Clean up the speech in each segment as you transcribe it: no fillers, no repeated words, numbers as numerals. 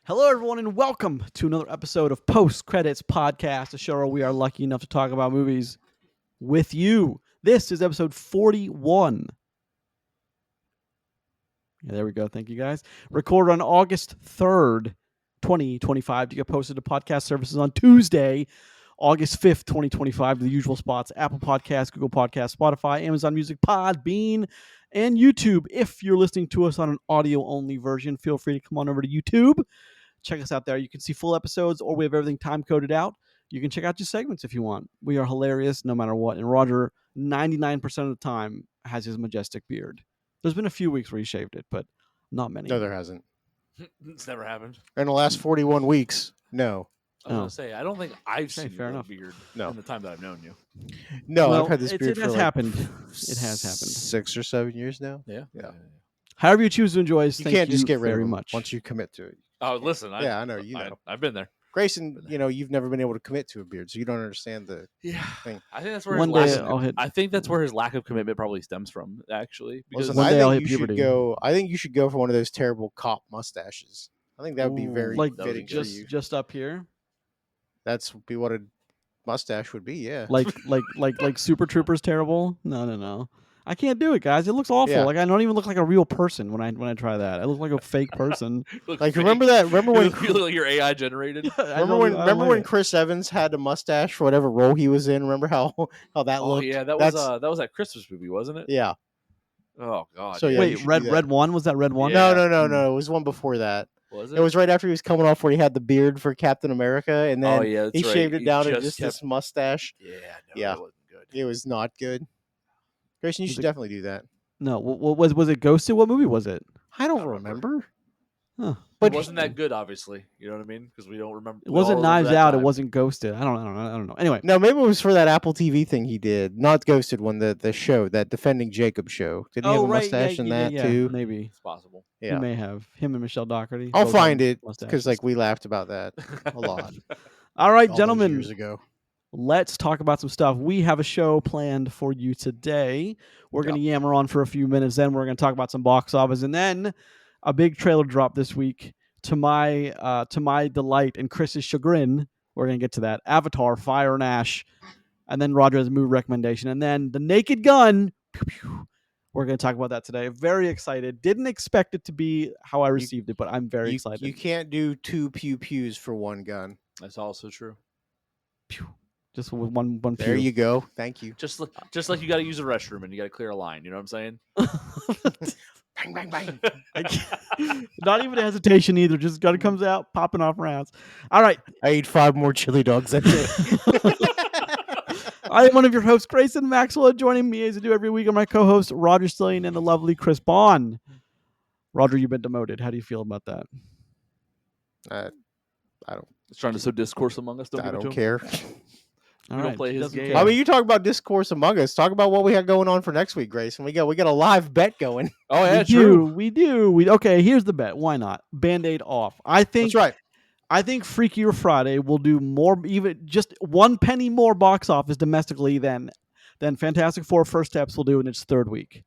Hello, everyone, and welcome to another episode of Post Credits Podcast, a show where we are lucky enough to talk about movies with you. This is episode 41. Yeah, there we go. Thank you, guys. Recorded on August 3rd, 2025. To get posted to podcast services on Tuesday, August 5th, 2025. The usual spots: Apple Podcasts, Google Podcasts, Spotify, Amazon Music, Podbean, and YouTube. If you're listening to us on an audio-only version, feel free to come on over to YouTube. Check us out there. You can see full episodes, or we have everything time coded out. You can check out just segments if you want. We are hilarious no matter what. And Roger, 99% of the time, has his majestic beard. There's been a few weeks where he shaved it, but not many. No, there hasn't. It's never happened. In the last 41 weeks, no. I was going to say, I don't think I've seen fair your enough. beard No. in the time that I've known you. No, Well, I've had this beard it for has like happened. It has happened. 6 or 7 years now. Yeah. However you choose to enjoy us, You thank can't just you get rid very of them much. once you commit to it. Oh, listen. Yeah, I know. You know. I've been there. Grayson, you've never been able to commit to a beard, so you don't understand the Yeah. thing. I think that's where One his day lack I'll hit. I think that's where his lack of commitment probably stems from, actually. Because Listen, One I day I'll think hit you should puberty. go. I think you should go for one of those terrible cop mustaches. I think that would be Ooh, very like that would be fitting for good. you. just up here, That's be what a mustache would be. Yeah. like Super Troopers terrible. No. I can't do it, guys. It looks awful. Yeah. Like I don't even look like a real person when I try that. I look like a fake person. Look Like fake. remember that? Remember when? You look like you're AI generated. Remember when Chris Evans had a mustache for whatever role he was in? Remember how that Oh looked? yeah, that was that Christmas movie, wasn't it? Yeah. Oh god. So, yeah, you Wait, should Red do that. One, was that Red One? Yeah. No. It was one before that. Was It was right after he was coming off where he had the beard for Captain America, and then Oh yeah, that's he right. shaved it He down to just just kept- this mustache. Yeah. No, Yeah. that wasn't good. It was not good. Grayson, you Was should it- definitely do that. No. Was it Ghosted? What movie was it? I don't don't remember. Huh. But It wasn't that good, obviously. You know what I mean? Because we don't remember. It we all wasn't remember Knives that Out. It time. wasn't Ghosted. I don't know. Anyway, No, maybe it was for that Apple TV thing he did. Not Ghosted one, the show, that Defending Jacob show. Did he have a mustache in that too? Maybe It's possible. he Yeah. may have him and Michelle Doherty. I'll both had find it mustaches. because like we laughed about that a lot. All right, all those gentlemen. years ago. Let's talk about some stuff. We have a show planned for you today. We're going to yammer on for a few minutes. Then we're going to talk about some box office, and then a big trailer drop this week. To my delight and Chris's chagrin, we're going to get to that. Avatar: Fire and Ash, and then Roger has a movie recommendation, and then the Naked Gun. Pew, pew. We're going to talk about that today. Very excited. Didn't expect it to be how I received it, but I'm very excited. You can't do 2 pew-pews for one gun. That's also true. Pew. Just with one There pew. you go. Thank you. Just like you got to use a restroom and you got to clear a line. You know what I'm saying? Bang, bang, bang. I can't- Not even a hesitation either. Just gun comes out, popping off rounds. All right. I ate 5 more chili dogs that day. I am one of your hosts, Grayson Maxwell. Joining me as I do every week are my co-host, Roger Stillian and the lovely Chris Bond. Roger, you've been demoted. How do you feel about that? I don't. It's trying to sow discourse among us. I Give it to don't him. care. All We don't play he his doesn't game. care. I mean, you talk about discourse among us. Talk about what we got going on for next week, Grayson. We got a live bet going. Oh yeah, we true. do. Okay, here's the bet. Why not? Band-Aid off. I think That's right. I think Freakier Friday will do more, even just 1 penny more box office domestically than Fantastic Four First Steps will do in its third week.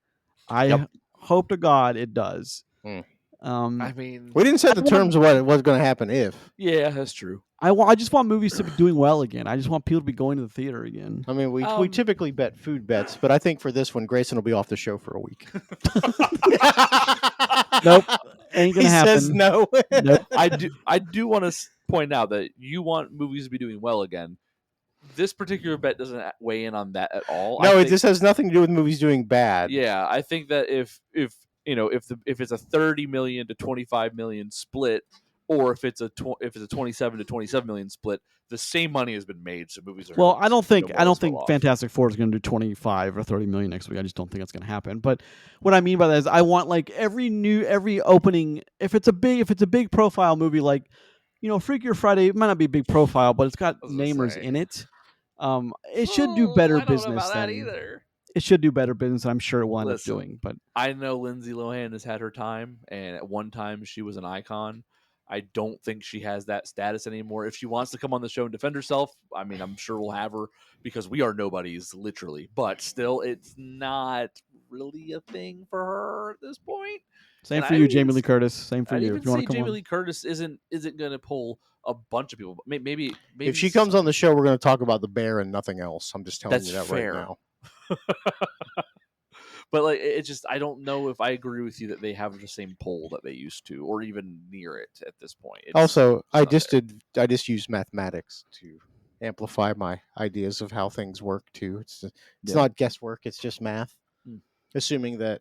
I hope to God it does. Hmm. I mean, We didn't set the terms of what was going to happen if. yeah, that's true. I just want movies to be doing well again. I just want people to be going to the theater again. I mean, we Um, typically bet food bets, but I think for this one, Grayson will be off the show for a week. Nope, ain't gonna He happen. says no. Nope. I do want to point out that you want movies to be doing well again. This particular bet doesn't weigh in on that at all. I No, think, this has nothing to do with movies doing bad. Yeah, I think that if it's a 30 million to 25 million split, or if it's a 27 to 27 million split, the same money has been made. So movies are. Well, I don't think well off. Fantastic Four is going to do 25 or 30 million next week. I just don't think that's going to happen. But what I mean by that is, I want like every opening. If it's a big profile movie, like Freakier Friday, it might not be a big profile, but it's got I was gonna namers say. in it. It should do better I don't know business about that than either. it should do better business. I'm sure it will end up Listen. doing. But I know Lindsay Lohan has had her time, and at one time she was an icon. I don't think she has that status anymore. If she wants to come on the show and defend herself, I mean, I'm sure we'll have her because we are nobodies, literally. But still, it's not really a thing for her at this point. Same And for you, Jamie Lee Curtis. Same for I'd you. even If you want say to come Jamie on. Lee Curtis isn't going to pull a bunch of people. Maybe If she comes on the show, we're going to talk about the bear and nothing else. I'm just telling That's you that fair. right now. But like, it's just, I don't know if I agree with you that they have the same pull that they used to, or even near it at this point. Also, I not just there. I just used mathematics to amplify my ideas of how things work too. It's Yeah. not guesswork. It's just math. Hmm. Assuming that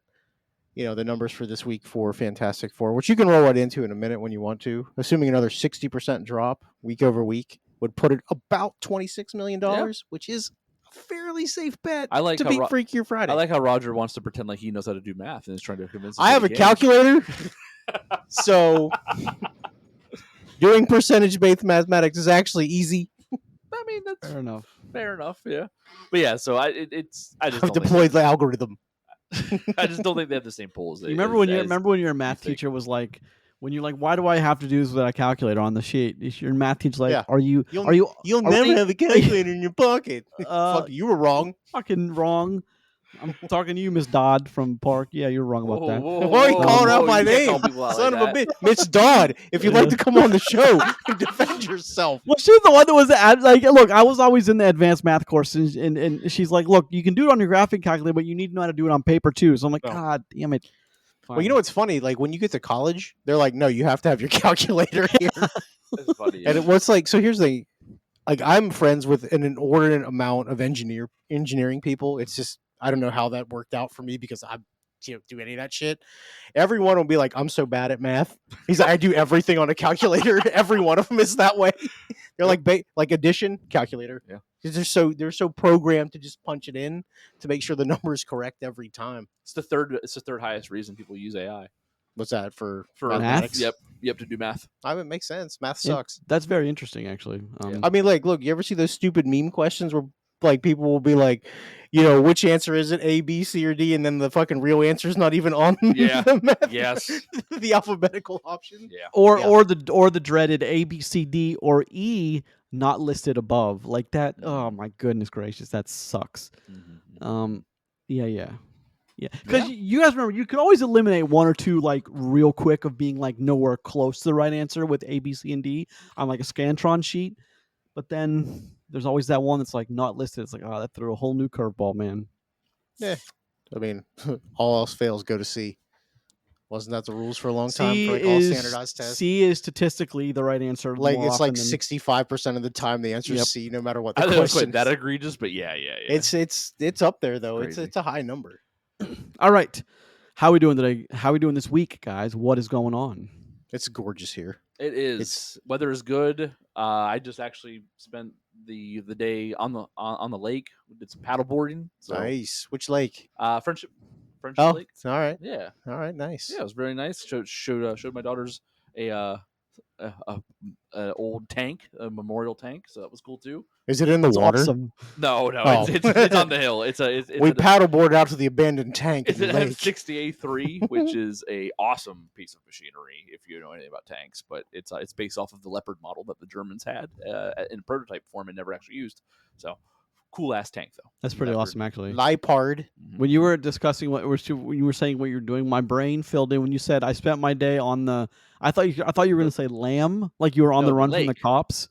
the numbers for this week for Fantastic Four, which you can roll right into in a minute when you want to, assuming another 60% drop week over week would put it about $26 million, which is a fairly safe bet I like to how beat Freakier Friday. I like how Roger wants to pretend like he knows how to do math and is trying to convince us I have that a he can. calculator, so doing percentage-based mathematics is actually easy. I mean, that's Fair enough. Yeah, but yeah. So I just I've don't deployed the algorithm. I just don't think they have the same pull as they. You remember when your math teacher was like, when you're like, why do I have to do this with a calculator on the sheet? Your math teacher's like, You'll never have a calculator in your pocket. Fuck, you were wrong. Fucking wrong. I'm talking to you, Miss Dodd from Park. Yeah, you're wrong about that. Why are you calling out my name? Son of a bitch. Miss Dodd, if you'd like to come on the show and defend yourself. Well, she's the one that was like, look, I was always in the advanced math course, and she's like, look, you can do it on your graphic calculator, but you need to know how to do it on paper too. So I'm like, God damn it. Fine. Well, you know what's funny? Like when you get to college, they're like, no, you have to have your calculator here. That's funny. And what's like, so here's the thing. Like I'm friends with an inordinate amount of engineering people. It's just, I don't know how that worked out for me because I don't do any of that shit. Everyone will be like, I'm so bad at math. He's like, I do everything on a calculator. Every one of them is that way. They're like addition calculator. Yeah. They're so programmed to just punch it in to make sure the number is correct every time. It's the third highest reason people use AI. What's that for mathematics? Yep, to do math. I mean, it makes sense. Math sucks. That's very interesting, actually. I mean, like, look, you ever see those stupid meme questions where like people will be like, which answer is it, A, B, C, or D, and then the fucking real answer is not even on the math, the alphabetical option. Yeah. Or the dreaded A, B, C, D, or E not listed above. Like that. Oh my goodness gracious, that sucks. Mm-hmm. Yeah, because you guys remember, you could always eliminate one or two like real quick of being like nowhere close to the right answer with A, B, C, and D on like a Scantron sheet. But then there's always that one that's like not listed. It's like, oh, that threw a whole new curveball, man. Yeah, I mean, all else fails, go to C. Wasn't that the rules for a long time for like all standardized tests? C is statistically the right answer. Like it's like 65% of the time the answer is C, no matter what the question. I question. Quite that egregious, but yeah. It's up there though. Crazy. It's a high number. All right, how are we doing today? How are we doing this week, guys? What is going on? It's gorgeous here. It is. Weather is good. I just actually spent the day on the lake. We did some paddle boarding. So, nice. Which lake? Friendship oh, Lake. All right. Yeah. All right. Nice. Yeah, it was very nice. Showed my daughters a old tank, a memorial tank. So that was cool too. Is it in the water? Awesome. No, it's on the hill. We paddleboard out to the abandoned tank. It's an lake. M60A3, which is a awesome piece of machinery if you know anything about tanks. But it's based off of the Leopard model that the Germans had in prototype form and never actually used. So cool ass tank though. That's pretty awesome, actually. Leopard. When you were discussing when you were saying what you're doing, my brain filled in when you said I spent my day on the. I thought you were going to say lamb, like you were on the run from the cops.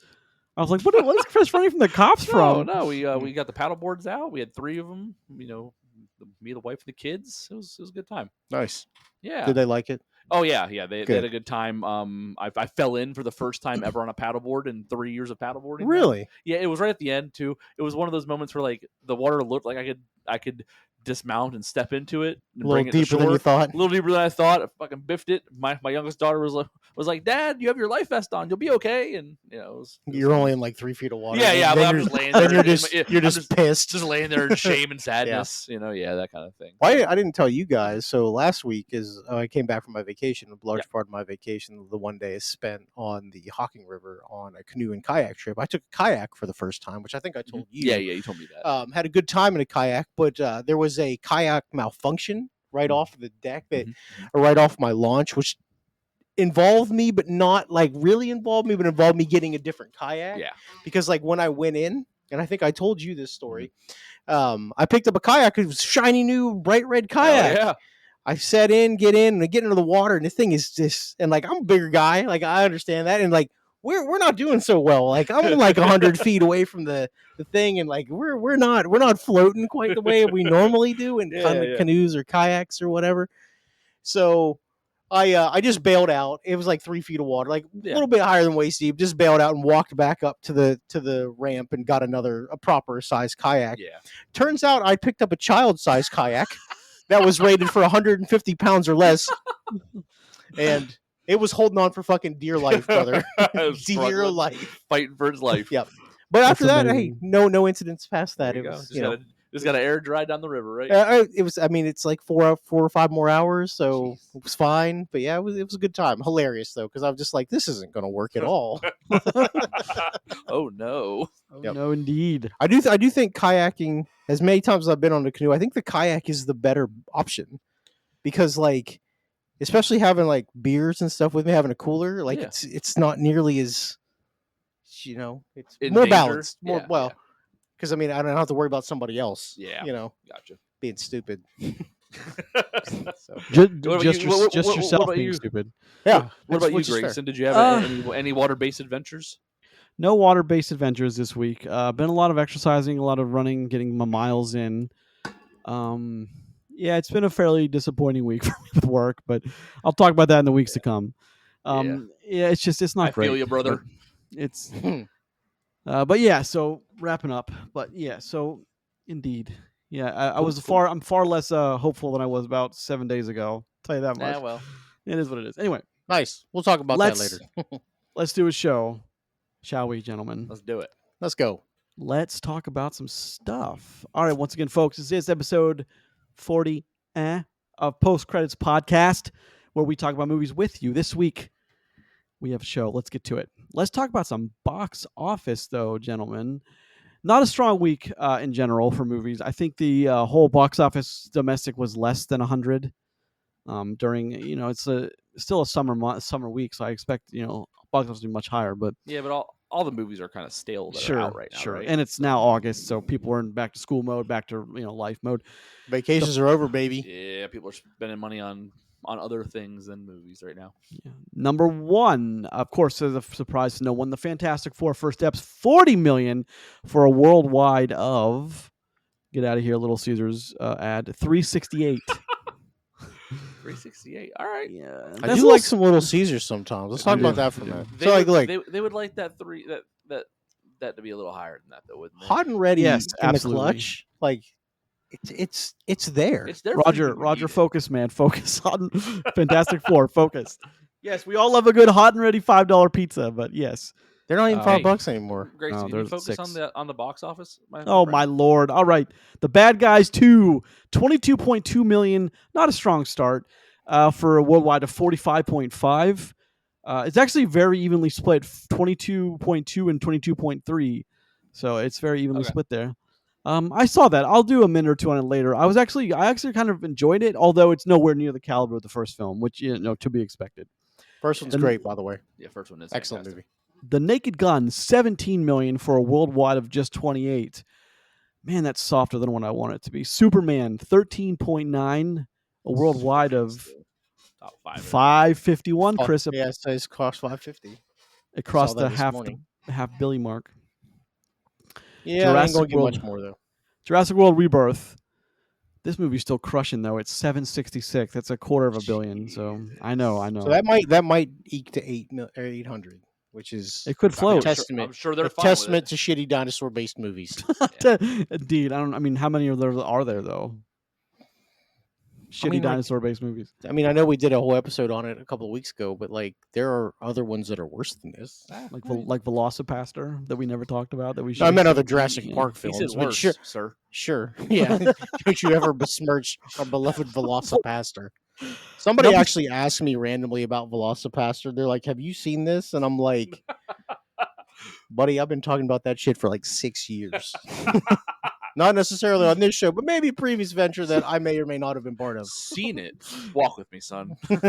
I was like, what is Chris running from the cops from? No, we got the paddle boards out. We had 3 of them. Me, the wife, and the kids. It was a good time. Nice. Yeah. Did they like it? Oh yeah. They had a good time. I fell in for the first time ever on a paddleboard in 3 years of paddleboarding. Really? Yeah, it was right at the end too. It was one of those moments where like the water looked like I could dismount and step into it and a little bring it to deeper shore. than you thought. A little deeper than I thought. I fucking biffed it. My youngest daughter was like, "Dad, you have your life vest on. You'll be okay." And you're only in like 3 feet of water. Yeah. I'm just laying there. You're just pissed, just laying there in shame and sadness. That kind of thing. Well, I didn't tell you guys. So last week I came back from my vacation. A large part of my vacation, the one day, is spent on the Hocking River on a canoe and kayak trip. I took a kayak for the first time, which I think I told you. Yeah, you told me that. Had a good time in a kayak, but there was a kayak malfunction right off the deck or right off my launch, which involved me, but not like really involved me, but involved me getting a different kayak. Yeah. Because like when I went in, and I think I told you this story, I picked up a kayak. It was shiny new bright red kayak. Yeah. I get in, and get into the water, and the thing is just, and like I'm a bigger guy, like I understand that, and like we're not doing so well. Like I'm like 100 feet away from the thing, and like we're not floating quite the way we normally do in canoes or kayaks or whatever. So I just bailed out. It was like 3 feet of water, like a little bit higher than waist deep. Just bailed out and walked back up to the ramp and got a proper size kayak. Yeah. Turns out I picked up a child size kayak that was rated for 150 pounds or less, and it was holding on for fucking dear life, brother. Dear life, fighting for its life. Yep. But after That's that, amazing. hey, no incidents past that. There It you go. was, Just got to air dry down the river, right? it was. I mean, it's like 4 or 5 more hours, so it was fine. But yeah, it was a good time. Hilarious though, because I was just like, this isn't going to work at all. Oh no! Oh, Yep. no, indeed. I do think kayaking, as many times as I've been on the canoe, I think the kayak is the better option, because like, especially having like beers and stuff with me, having a cooler, like it's not nearly as, it's In more danger? balanced. More Yeah, yeah. because I mean I don't have to worry about somebody else. Yeah. Gotcha. Being stupid. So. Just yourself about being you? stupid. Yeah. What about you, which is fair. Grayson? Did you have any water-based adventures? No water-based adventures this week. Been a lot of exercising, a lot of running, getting my miles in. Yeah, it's been a fairly disappointing week for me with work, but I'll talk about that in the weeks to come. Yeah, it's not great. I feel you, brother. But it's, but yeah. So wrapping up, but yeah. So indeed, yeah. I'm far less hopeful than I was about 7 days ago. I'll tell you that much. Yeah, well, it is what it is. Anyway, Nice. We'll talk about that later. Let's do a show, shall we, gentlemen? let's do it. Let's go. Let's talk about some stuff. All right, once again, folks, this is episode 40 of Post Credits Podcast, where we talk about movies with you. This week, we have a show. Let's get to it. Let's talk about some box office, though, gentlemen. Not a strong week in general for movies. I think the whole box office domestic was less than 100 during, it's still a summer week, so I expect, box office to be much higher. But yeah, but all the movies are kind of stale that are out right now, right? And it's now August, so people are in back to school mode, back to life mode. Vacations are over, baby. Yeah, people are spending money on other things than movies right now. Yeah. Number one, of course, is a surprise to no one. The Fantastic Four: First Steps, $40 million for a worldwide of, get out of here, Little Caesars ad, 368. 368. All right. Yeah, I do like some Little Caesars sometimes. Let's talk about that for a minute. They would like that that to be a little higher than that, though, wouldn't they? Hot and ready, Yes, in absolutely. the clutch, like it's there. It's there. for you when you Roger, need it. focus, man, focus on Fantastic Four, focus. Yes, we all love a good hot and ready $5 pizza, but yes. They're not even Hey. $5 anymore. Grayson, No, can you they're focus 6. on the box office? Oh my lord! All right, The Bad Guys 2, 22.2 million. Not a strong start for a worldwide of 45.5. It's actually very evenly split, 22.2 and 22.3. So it's very evenly split there. I saw that. I'll do a minute or two on it later. I actually kind of enjoyed it, although it's nowhere near the caliber of the first film, which to be expected. First one's great, by the way. Yeah, first one is Excellent fantastic. movie. The Naked Gun, 17 million for a worldwide of just 28. Man, that's softer than what I want it to be. Superman, 13.9, a worldwide of Top 5. 551. Chris, Yeah, so it's cost $550. it crossed saw that the this half morning. billy mark. Yeah, I ain't Jurassic gonna get World. much more though. Jurassic World Rebirth. This movie's still crushing though. It's 766. That's $250 million. So I know. So that might eke to 800, which is It could float. I'm sure they're a fine with testament it. to shitty dinosaur-based movies. Indeed. I mean, how many are there though? Shitty dinosaur-based movies. I mean, I know we did a whole episode on it a couple of weeks ago, but like there are other ones that are worse than this. Like Velocipaster that we never talked about that we should. No, I meant other Jurassic Park He films. said but worse, sir. Sure. Yeah. Don't you ever besmirch our beloved Velocipaster? Somebody actually asked me randomly about Velocipaster. They're like, "Have you seen this?" And I'm like, "Buddy, I've been talking about that shit for like 6 years." Not necessarily on this show, but maybe a previous venture that I may or may not have been part of. Seen it. Walk with me, son. Let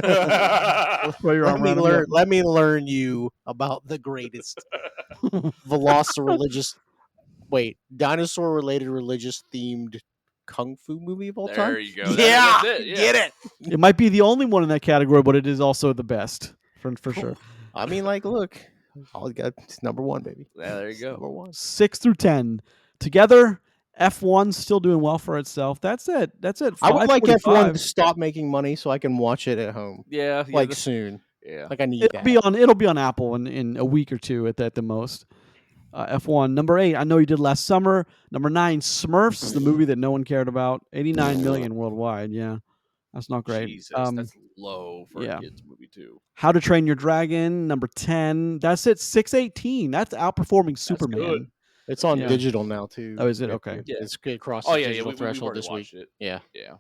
me learn you about the greatest Velocireligious Wait, dinosaur related religious themed kung fu movie of all time. There you go. Yeah, That's it. Yeah. get it. It might be the only one in that category, but it is also the best for sure. I mean, like, look, all got it's number one, baby. Yeah, there you It's go. Number one. 6 through 10 together. F1's still doing well for itself. That's it. I would like F1 5:45. to stop making money so I can watch it at home, Yeah. like soon. Yeah. Like I need It'll that. it'll be on Apple in a week or two at the most. F1 number 8. I know you did last summer. Number 9, Smurfs, the movie that no one cared about. 89 million worldwide. Yeah, that's not great. Jesus, that's low for a kids movie too. How to Train Your Dragon, number 10. That's it. 618. That's outperforming Superman. Good. It's on digital now too. Oh, is it? Okay. Yeah. It's across Oh the yeah, digital we've threshold already this week. watched it. Yeah. Yeah.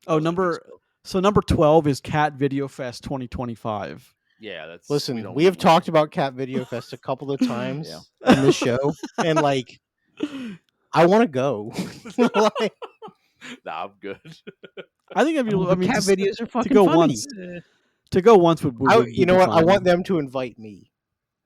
Oh, number 12 is Cat Video Fest 2025. Yeah, that's. Listen, we have talked about Cat Video Fest a couple of times in this show, and like, I want to go. Like, nah, I'm good. I think cat videos are fucking to go funny. once. To go once would you know be what? I fine. want them to invite me.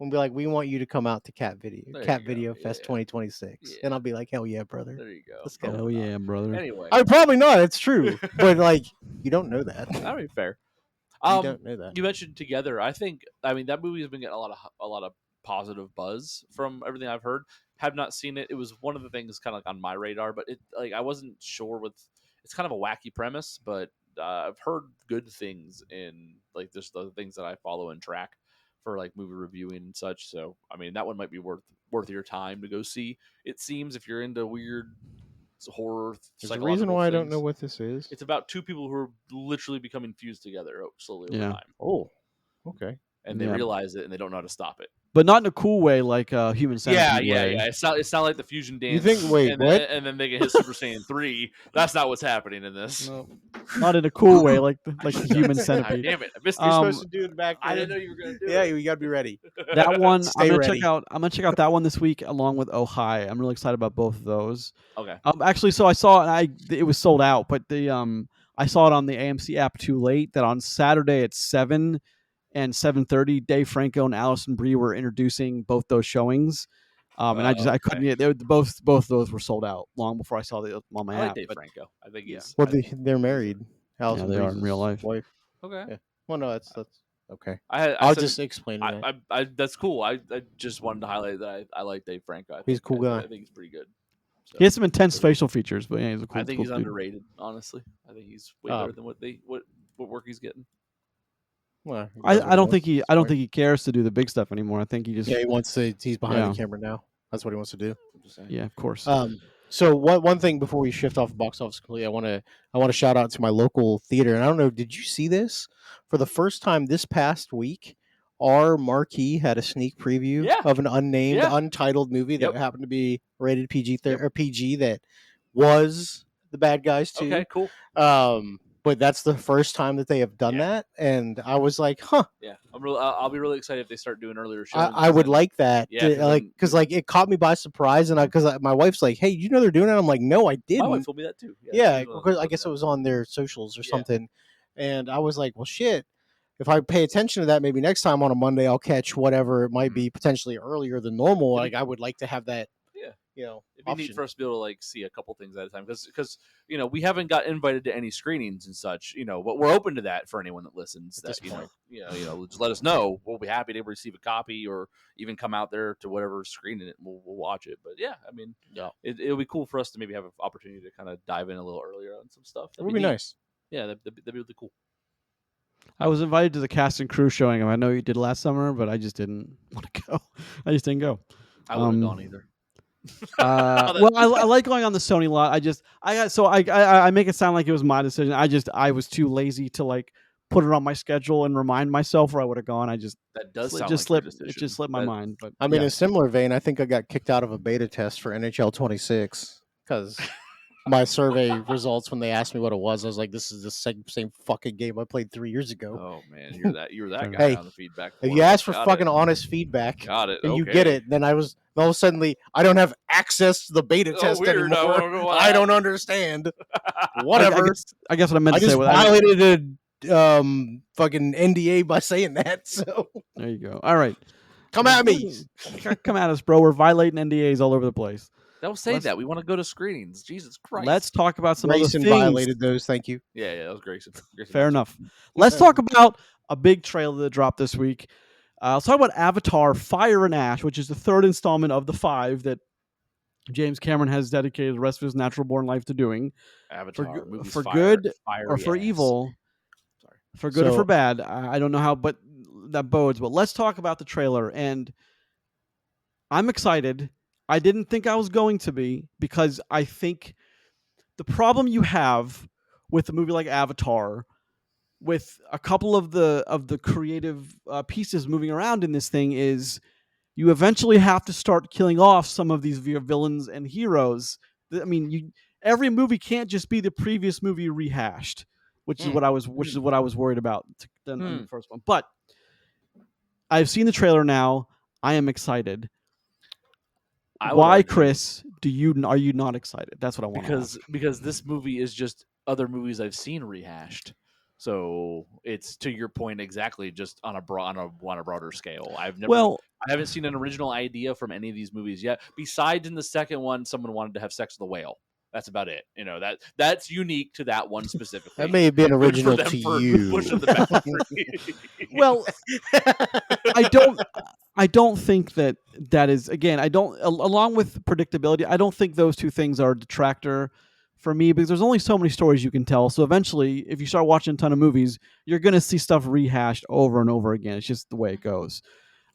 We'll be like, we want you to come out to Cat There Video you go. Fest 2026, and I'll be like, hell yeah, brother. There you go. Let's go. Oh yeah, brother. Anyway, I probably not. It's true, but like, you don't know that. that'd be fair. You don't know that. You mentioned Together. I mean that movie has been getting a lot of positive buzz from everything I've heard. Have not seen it. It was one of the things kind of like on my radar, but it like I wasn't sure with. It's kind of a wacky premise, but I've heard good things in like just the things that I follow and track for like movie reviewing and such. So I mean that one might be worth your time to go see. It seems if you're into weird horror. There's a reason why I don't know what this is. It's about two people who are literally becoming fused together slowly over time. Oh, okay. And they realize it, and they don't know how to stop it. But not in a cool way, like Human Centipede. Yeah. It's not like the fusion dance. You think? Wait, and what? Then, and then they can hit Super Saiyan 3. That's not what's happening in this. No, not in a cool way, like the Human Centipede. Damn it! I missed You're you. supposed to do it back. I didn't know you were going to do it. Yeah, you got to be ready. That one, Stay ready. I'm gonna check out that one this week along with Oh Hi. I'm really excited about both of those. Okay. Actually, so I saw it. It was sold out, but I saw it on the AMC app too late. That on Saturday at 7 and 7:30, Dave Franco and Allison Brie were introducing both those showings. And I couldn't. Both of those were sold out long before I saw it on my I like app. Dave Franco. I think he's. Well, they're married. Allison they are Bree's in real life. Wife. Okay. Yeah. Well, no, that's okay. I'll just explain that. I that's cool. I just wanted to highlight that I like Dave Franco. He's a cool guy. I think he's pretty good. So, He has some intense facial features, but yeah, he's a cool. I think cool he's dude. underrated. Honestly, I think he's way better than what work he's getting. Well, I don't think he cares to do the big stuff anymore. I think he just he wants to. He's behind the camera now. That's what he wants to do. Yeah, of course. So one thing before we shift off box office completely, I want to shout out to my local theater. And I don't know, did you see this? For the first time this past week, our marquee had a sneak preview of an unnamed, untitled movie that happened to be rated PG or PG that was The Bad Guys too. Okay, cool. But that's the first time that they have done that, and I was like, "Huh." Yeah, I'll be really excited if they start doing earlier shows. I would like that. Yeah, because it caught me by surprise, and because my wife's like, "Hey, you know they're doing it?" I'm like, "No, I didn't." My wife told me that too. Yeah, because I guess it was on their socials or something, and I was like, "Well, shit." If I pay attention to that, maybe next time on a Monday, I'll catch whatever it might be potentially earlier than normal. Like I would like to have that. Yeah, it'd be neat for us to be able to like see a couple things at a time because we haven't got invited to any screenings and such. But we're open to that for anyone that listens. That just let us know. We'll be happy to receive a copy or even come out there to whatever screening it. And we'll watch it. But yeah, I mean, it'll be cool for us to maybe have an opportunity to kind of dive in a little earlier on some stuff. That would be nice. Yeah, that'd be really cool. I was invited to the cast and crew showing. I know you did last summer, but I just didn't want to go. I just didn't go. I wouldn't have gone either. Well, I like going on the Sony lot. I make it sound like it was my decision. I was too lazy to like put it on my schedule and remind myself where I would have gone. That does it sound just like slipped. It just slipped my mind. But I mean, in a similar vein, I think I got kicked out of a beta test for NHL 26 because my survey results when they asked me what it was, I was like, "This is the same fucking game I played 3 years ago." Oh man, you were that guy on the feedback. If you ask for fucking honest feedback, got it, and you get it, then all of a sudden I don't have access to the beta test weird. anymore. I don't understand. Whatever. I guess what I meant to say just was violated a fucking NDA by saying that. So there you go. All right, come at me. Come at us, bro. We're violating NDAs all over the place. They'll say Let's- that. We want to go to screenings. Jesus Christ. Let's talk about some Grayson other things. violated those. Thank you. Yeah, that was Grayson. Fair enough. Let's talk about a big trailer that dropped this week. Let's talk about Avatar: Fire and Ash, which is the third installment of the 5 that James Cameron has dedicated the rest of his natural-born life to doing. Avatar, movies For fire, good fiery or for ass. evil, Sorry. for good or So- for bad. I don't know how, but that bodes. But let's talk about the trailer. And I'm excited. I didn't think I was going to be, because I think the problem you have with a movie like Avatar, with a couple of the creative pieces moving around in this thing, is you eventually have to start killing off some of these villains and heroes. I mean, every movie can't just be the previous movie rehashed, which is what I was worried about in the first one. But I've seen the trailer now. I am excited. I would Why, argue, Chris? Are you not excited? That's what I want to ask. because this movie is just other movies I've seen rehashed. So it's, to your point, exactly, just on a broader scale. I haven't seen an original idea from any of these movies yet. Besides, in the second one, someone wanted to have sex with a whale. That's about it. That's unique to that one specifically. That may have been Good for original them to for you. pushing the boundary. Well, I don't think that is, again, along with predictability, I don't think those two things are a detractor for me, because there's only so many stories you can tell. So eventually, if you start watching a ton of movies, you're going to see stuff rehashed over and over again. It's just the way it goes.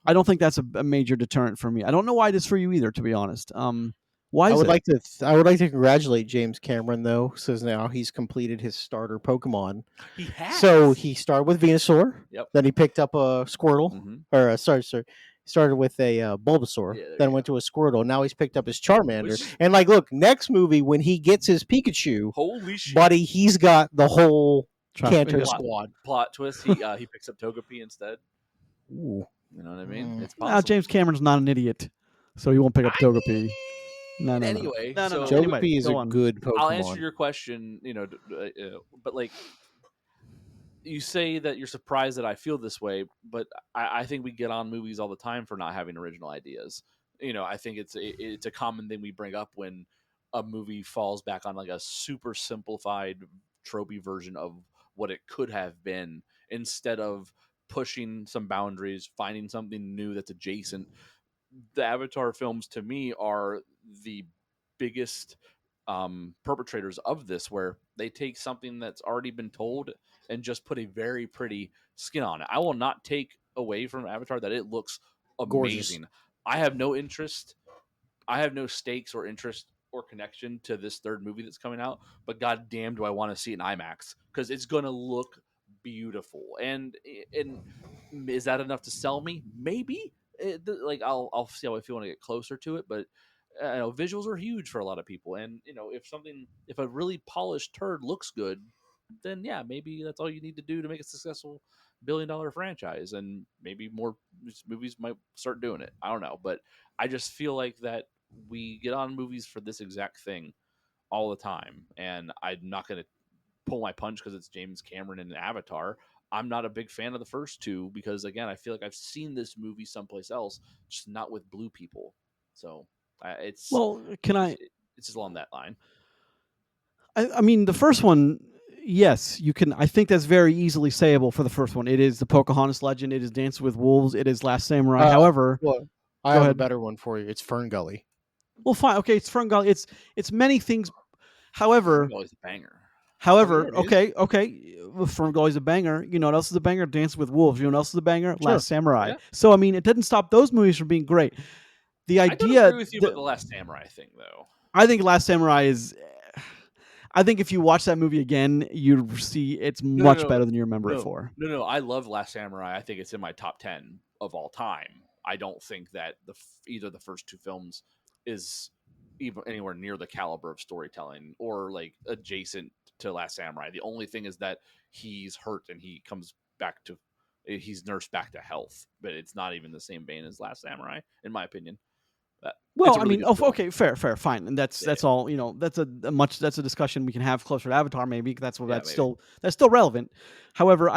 I don't think that's a major deterrent for me. I don't know why it is for you either, to be honest. Why is it? I would like to congratulate James Cameron, though, says now he's completed his starter Pokemon. He has. So he started with Venusaur. Yep. Then he picked up a Squirtle, Mhm. or sorry, he started with a Bulbasaur. Yeah, there Then you went to a Squirtle. Now he's picked up his Charmander. Which- And look, next movie when he gets his Pikachu, Holy shit! buddy, he's got the whole Kanto Yeah. squad. Plot twist. He picks up Togepi instead. Ooh. You know what I mean? It's Now, possible. James Cameron's not an idiot, so he won't pick up Togepi. No. Anyway, No. so Anyway, Togepi is go a on. good Pokemon. I'll answer your question. But like, you say that you're surprised that I feel this way, but I think we get on movies all the time for not having original ideas. I think it's a common thing we bring up when a movie falls back on like a super simplified tropey version of what it could have been, instead of pushing some boundaries, finding something new that's adjacent. The Avatar films, to me, are the biggest perpetrators of this, where they take something that's already been told and just put a very pretty skin on it. I will not take away from Avatar that it looks amazing. Gorgeous. I have no interest. I have no stakes or interest or connection to this third movie that's coming out, but god damn do I want to see it in IMAX, because it's going to look beautiful. And is that enough to sell me? Maybe. I'll see how I feel when I get closer to it, but visuals are huge for a lot of people, and if a really polished turd looks good, then yeah, maybe that's all you need to do to make a successful billion-dollar franchise, and maybe more movies might start doing it. I don't know, but I just feel like that we get on movies for this exact thing all the time, and I'm not going to pull my punch because it's James Cameron and Avatar. I'm not a big fan of the first two because, again, I feel like I've seen this movie someplace else, just not with blue people. So it's just along that line. I mean, the first one, yes, you can. I think that's very easily sayable for the first one. It is the Pocahontas legend. It is Dance with Wolves. It is Last Samurai. However, Well, I Go have a ahead. better one for you. It's Fern Gully. well, fine, okay, it's Ferngully. It's many things. However, Always a banger. However, Oh, yeah, it okay, Ferngully's a banger. You know what else is a banger? Dance with Wolves. You know what else is a banger? Sure. Last Samurai. Yeah. So I mean, it didn't stop those movies from being great. The I don't idea, agree with you about the Last Samurai thing, though. I think Last Samurai is. I think if you watch that movie again, you see it's much no, better than you remember it No, for. no, I love Last Samurai. I think it's in my top 10 of all time. I don't think that either of the first two films is even anywhere near the caliber of storytelling or like adjacent to Last Samurai. The only thing is that he's hurt and he's nursed back to health, but it's not even the same vein as Last Samurai, in my opinion. Well, It's a really good film. okay, fair, fine, and that's all. That's a discussion we can have closer to Avatar, maybe. That's Yeah, maybe. still relevant. However,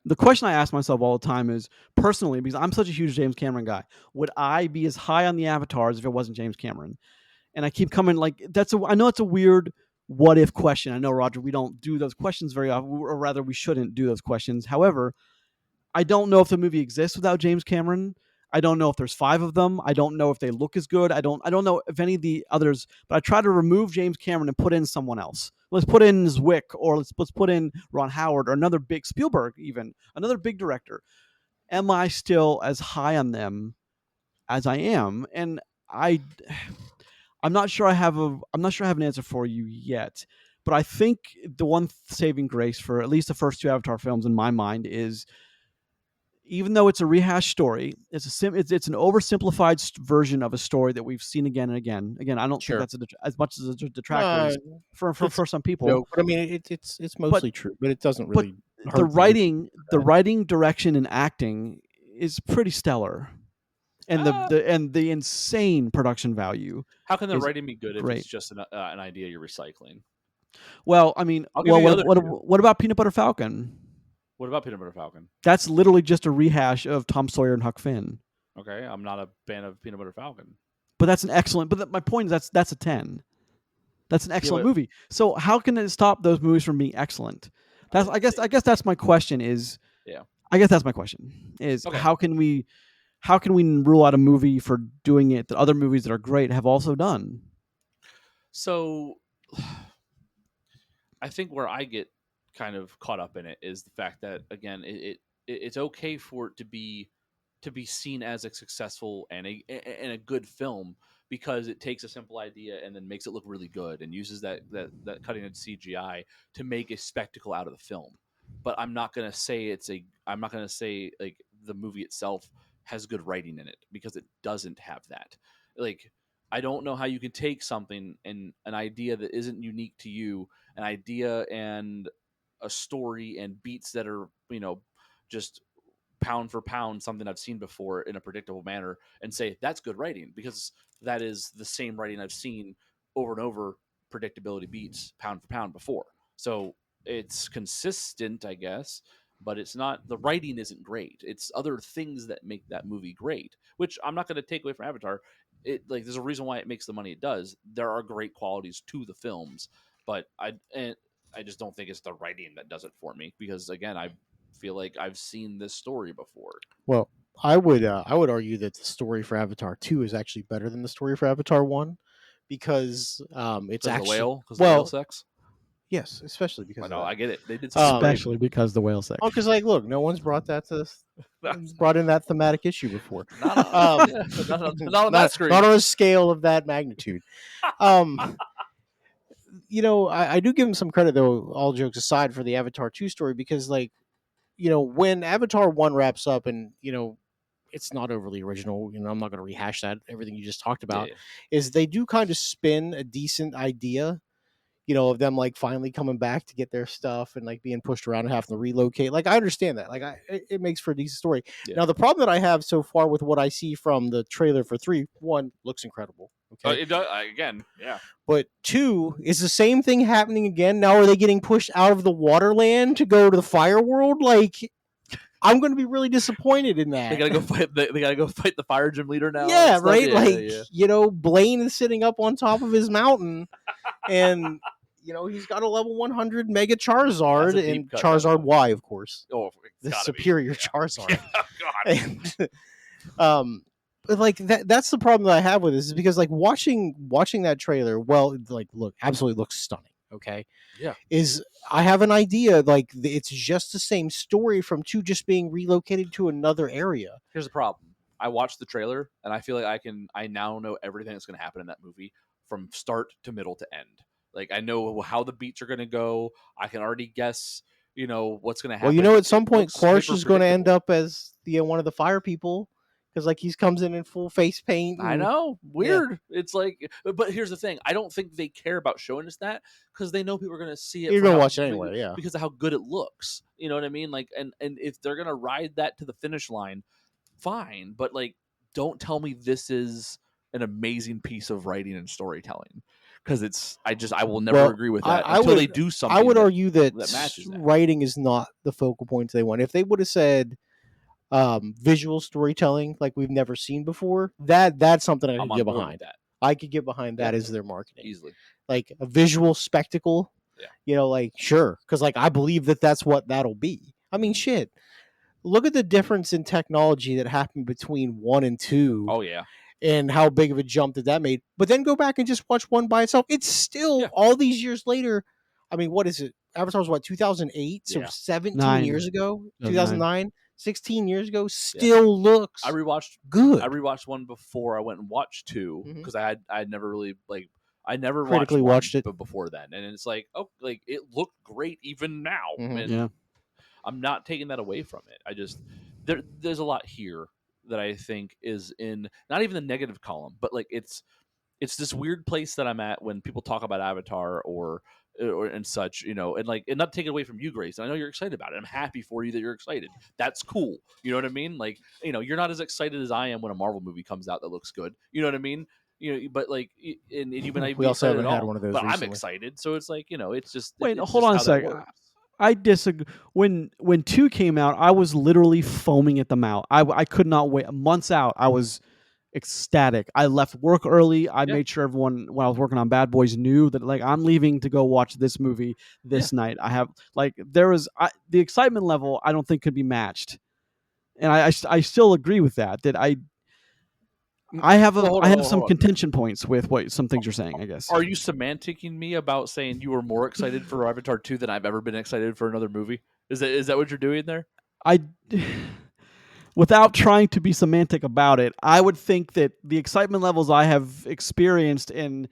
the question I ask myself all the time is, personally, because I'm such a huge James Cameron guy, would I be as high on the Avatars if it wasn't James Cameron? And I keep coming like I know it's a weird what if question. I know, Roger, we don't do those questions very often, or rather, we shouldn't do those questions. However, I don't know if the movie exists without James Cameron. I don't know if there's 5 of them. I don't know if they look as good. I don't know if any of the others. But I try to remove James Cameron and put in someone else. Let's put in Zwick, or let's put in Ron Howard, or another big Spielberg, even another big director. Am I still as high on them as I am? And I'm not sure I have an answer for you yet. But I think the one saving grace for at least the first 2 Avatar films in my mind is, even though it's a rehash story, it's an oversimplified version of a story that we've seen again and again. Again, I don't think Sure. that's as much as a detractor as for some people. No, but I mean, it's mostly true, but it doesn't But really the hurt writing, direction, and acting is pretty stellar, and the insane production value. How can the is writing be good if great. it's just an idea you're recycling? Well, I mean, I'll give you the other two. what about Peanut Butter Falcon? What about Peanut Butter Falcon? That's literally just a rehash of Tom Sawyer and Huck Finn. Okay, I'm not a fan of Peanut Butter Falcon. But that's an excellent. But my point is that's a 10. That's an excellent movie. So how can it stop those movies from being excellent? I guess that's my question. I guess that's my question. Okay. How can we rule out a movie for doing it that other movies that are great have also done? So, I think where I get kind of caught up in it is the fact that, again, it's okay for it to be seen as a successful and a good film, because it takes a simple idea and then makes it look really good and uses that cutting edge CGI to make a spectacle out of the film. But I'm not gonna say like the movie itself has good writing in it, because it doesn't have that. Like, I don't know how you can take something and an idea that isn't unique to you, an idea and a story and beats that are, just pound for pound something I've seen before in a predictable manner, and say that's good writing, because that is the same writing I've seen over and over, predictability beats pound for pound before. So it's consistent, I guess, but it's not, the writing isn't great. It's other things that make that movie great, which I'm not going to take away from Avatar. There's a reason why it makes the money it does. There are great qualities to the films, but I just don't think it's the writing that does it for me, because again, I feel like I've seen this story before. Well, I would argue that the story for Avatar 2 is actually better than the story for Avatar 1, because it's actually the whale sex. Yes, especially because I know, I get it. They did Especially because the whale sex. Oh, because look, no one's brought in that thematic issue before. Not on that screen. Not on a scale of that magnitude. I do give him some credit, though, all jokes aside, for the Avatar 2 story, because when Avatar 1 wraps up, and it's not overly original, I'm not going to rehash everything you just talked about, is they do kind of spin a decent idea, of them finally coming back to get their stuff and being pushed around and having to relocate. I understand that. It makes for a decent story. Yeah. Now, the problem that I have so far with what I see from the trailer for 3, 1, looks incredible. Okay. It does, again, yeah. But 2, is the same thing happening again? Now, are they getting pushed out of the waterland to go to the fire world? I'm going to be really disappointed in that. They gotta go fight the fire gym leader now. Yeah, right. Blaine is sitting up on top of his mountain, and he's got a level 100 Mega Charizard, and Charizard Y, of course. Oh, the superior Charizard. Yeah, God. But that's the problem that I have with this, is because watching that trailer, absolutely looks stunning. Okay. Yeah. I have an idea, it's just the same story from 2 just being relocated to another area. Here's the problem. I watched the trailer and I feel like I now know everything that's going to happen in that movie from start to middle to end. I know how the beats are going to go. I can already guess, what's going to happen. Well, at some point, Quarsh is going to end up as one of the fire people, because he comes in full face paint. I know, weird. Yeah. It's but here's the thing. I don't think they care about showing us that, because they know people are going to see it. You're going to watch it anyway, yeah, because of how good it looks. You know what I mean? And if they're going to ride that to the finish line, fine. But don't tell me this is an amazing piece of writing and storytelling, because I will never agree with that until they do something. I would argue that matches that. writing is not the focal point they want. If they would have said visual storytelling like we've never seen before, that's something I I'm could on get board with behind. that I could get behind that as their marketing easily. like a visual spectacle. Yeah. You know, like sure, because like I believe that's what that'll be. I mean, shit. Look at the difference in technology that happened between 1 and 2. Oh yeah. And how big of a jump that made. But then go back and just watch 1 by itself. It's still all these years later. I mean, what is it? Avatar was what, 2008? So 17 years ago, 2009, 16 years ago, still looks I rewatched good. I rewatched 1 before I went and watched 2 because I had never really I never critically watched it, but before then, and it's like it looked great even now, Yeah. I'm not taking that away from it. I just there's a lot here that I think is in not even the negative column, but like it's this weird place that I'm at when people talk about Avatar or and such, and not take it away from you, Grace. I know you're excited about it. I'm happy for you that you're excited. That's cool. You know what I mean? Like, you're not as excited as I am when a Marvel movie comes out that looks good. You know what I mean? But like, and you and I we also haven't had one of those. But recently. I'm excited, so it's like it's just. Wait, it's hold just on a how that second. works. I disagree. When 2 came out, I was literally foaming at the mouth. I could not wait. Months out, I was ecstatic. I left work early. I made sure everyone when I was working on Bad Boys knew that like I'm leaving to go watch this movie this night. I have like there was the excitement level I don't think could be matched, and I still agree with that. That I have some contention points with what some things you're saying. I guess. Are you semanticing me about saying you were more excited for Avatar 2 than I've ever been excited for another movie? Is that what you're doing there? Without trying to be semantic about it, I would think that the excitement levels I have experienced in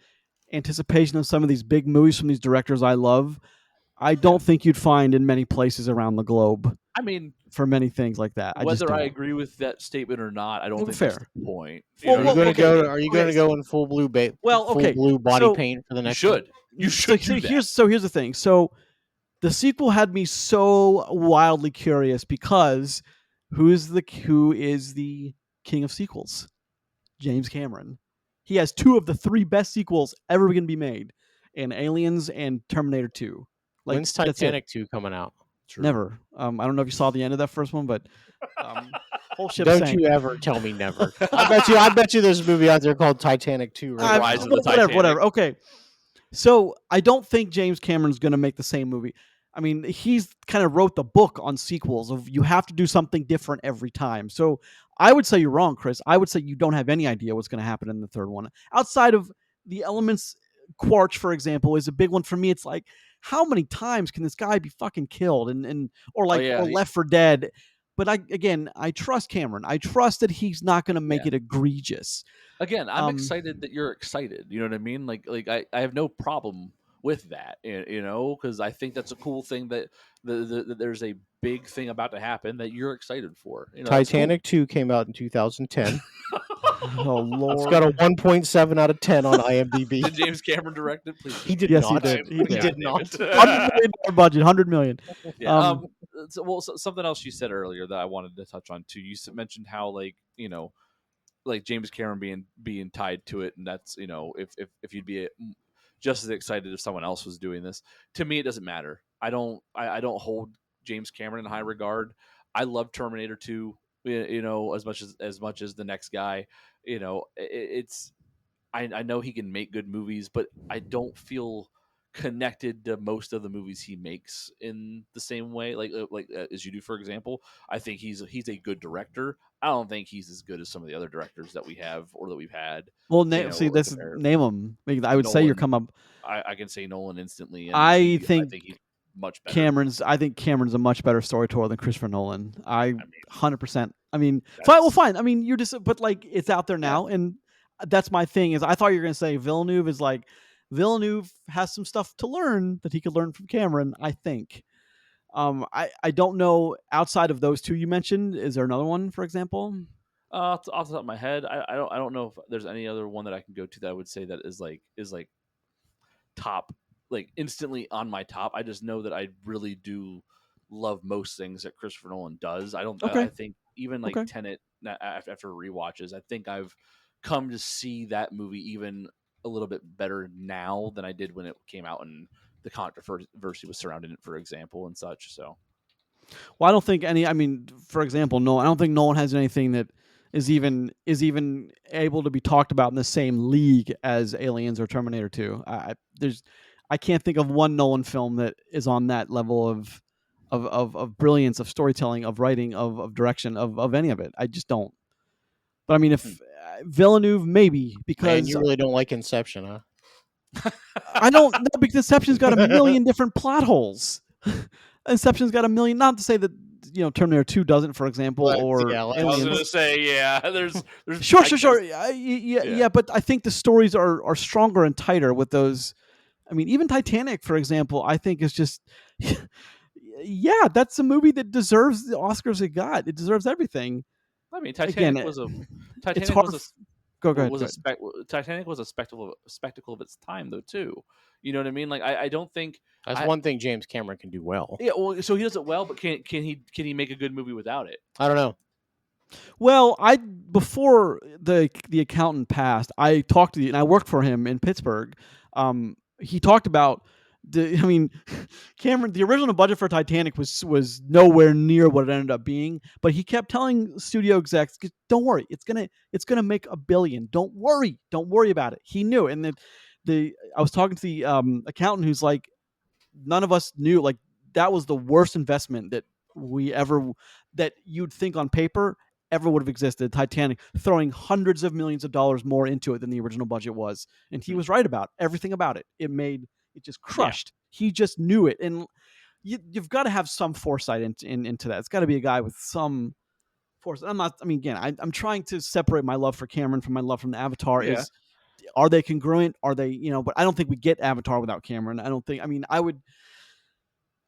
anticipation of some of these big movies from these directors I love, I don't think you'd find in many places around the globe. I mean, for many things like that. Whether I agree with that statement or not, I don't think that's the point. Are you going to go in full blue blue body paint for the next? You should. Here's the thing. So the sequel had me so wildly curious because who is the king of sequels? James Cameron. He has 2 of the 3 best sequels ever going to be made, in Aliens and Terminator 2. Like, when's Titanic 2 coming out? True. Never. I don't know if you saw the end of that first one, but whole ship don't sank. you ever tell me never. I bet you there's a movie out there called Titanic 2. Right? Rise of the Titanic. Whatever. Okay. So I don't think James Cameron's going to make the same movie. I mean, he's kind of wrote the book on sequels of you have to do something different every time. So I would say you're wrong, Chris. I would say you don't have any idea what's going to happen in the third one. Outside of the elements, Quarch, for example, is a big one for me. It's like, how many times can this guy be fucking killed or left for dead? But I trust Cameron. I trust that he's not going to make it egregious. Again, I'm excited that you're excited. You know what I mean? Like I have no problem with that, because I think that's a cool thing that there's a big thing about to happen that you're excited for. Titanic 2 came out in 2010. Oh Lord! It's got a 1.7 out of 10 on IMDb. Did James Cameron direct it? Please. He did yes, not. He did not. $100 million budget. $100 million. Yeah. Something else you said earlier that I wanted to touch on too. You mentioned how like James Cameron being tied to it, and that's if you'd be just as excited if someone else was doing this. To me, it doesn't matter. I don't hold James Cameron in high regard. I love Terminator 2, as much as the next guy. I know he can make good movies, but I don't feel connected to most of the movies he makes in the same way, like as you do. For example, I think he's a good director. I don't think he's as good as some of the other directors that we have or that we've had. Well, name them. I would say you're come up. I can say Nolan instantly. And I think he's much better. Cameron's a much better storyteller than Christopher Nolan. 100%. I mean, fine. I mean, you're just, but like it's out there now, and that's my thing. Is I thought you were gonna say Villeneuve has some stuff to learn that he could learn from Cameron. I think. I don't know outside of those 2 you mentioned. Is there another one, for example? Off the top of my head, I don't know if there's any other one that I can go to that I would say that is like top, like instantly on my top. I just know that I really do love most things that Christopher Nolan does. I think even Tenet after rewatches, I think I've come to see that movie even a little bit better now than I did when it came out and the controversy was surrounding it, for example, and such. So, Well, I don't think any. I mean, for example, no. I don't think Nolan has anything that is even able to be talked about in the same league as Aliens or Terminator 2. I can't think of one Nolan film that is on that level of brilliance, of storytelling, of writing, of direction, of any of it. I just don't. But I mean, if Villeneuve, maybe, Man, because you really don't like Inception, huh? I don't know, because Inception's got a million different plot holes. Inception's got a million. Not to say that Terminator 2 doesn't, for example, But, or yeah, like- I was Aliens. going to say, yeah, there's Sure. Yeah. But I think the stories are stronger and tighter with those. I mean, even Titanic, for example, I think is just, yeah, that's a movie that deserves the Oscars it got. It deserves everything. I mean, Titanic was It's hard. Go ahead. Titanic was a spectacle of its time, though, too. You know what I mean? Like, I don't think That's one thing James Cameron can do well. Yeah, well, so he does it well, but can he make a good movie without it? I don't know. Well, before the accountant passed, I talked to and I worked for him in Pittsburgh. He talked about Cameron. The original budget for Titanic was nowhere near what it ended up being, but he kept telling studio execs, "Don't worry, it's gonna make $1 billion. Don't worry about it." He knew, and I was talking to the accountant who's like, none of us knew, like, that was the worst investment that you'd think on paper ever would have existed. Titanic, throwing hundreds of millions of dollars more into it than the original budget was, and he was right about everything about it. It just crushed. Yeah. He just knew it, and you've got to have some foresight into that. It's got to be a guy with some foresight. I'm trying to separate my love for Cameron from my love from the Avatar. Yeah. Are they congruent? Are they, but I don't think we get Avatar without Cameron. I would,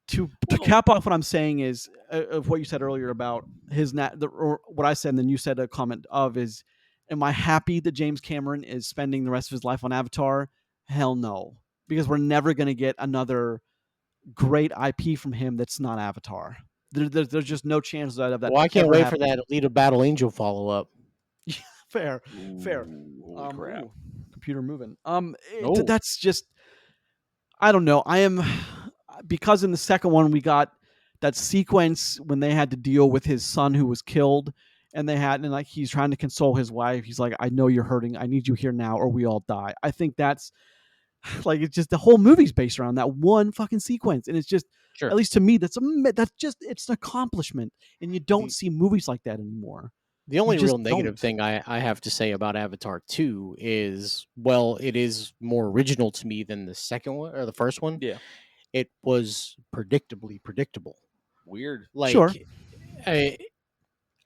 to cap off what I'm saying is, of what you said earlier about or what I said, and then you said a comment of is, am I happy that James Cameron is spending the rest of his life on Avatar? Hell no, because we're never going to get another great IP from him that's not Avatar. There's just no chance of that. Well, I can't wait for that Alita Battle Angel follow up. Fair. Holy crap. Computer moving. That's just, I don't know. Because in the second one we got that sequence when they had to deal with his son who was killed, and like he's trying to console his wife. He's like, "I know you're hurting. I need you here now, or we all die." I think that's like, it's just the whole movie's based around that one fucking sequence, and it's just, at least to me, it's an accomplishment, and you don't see movies like that anymore. The only real negative thing I have to say about Avatar 2 is, well, it is more original to me than the second one or the first one. Yeah. It was predictably predictable. Weird. Like, sure.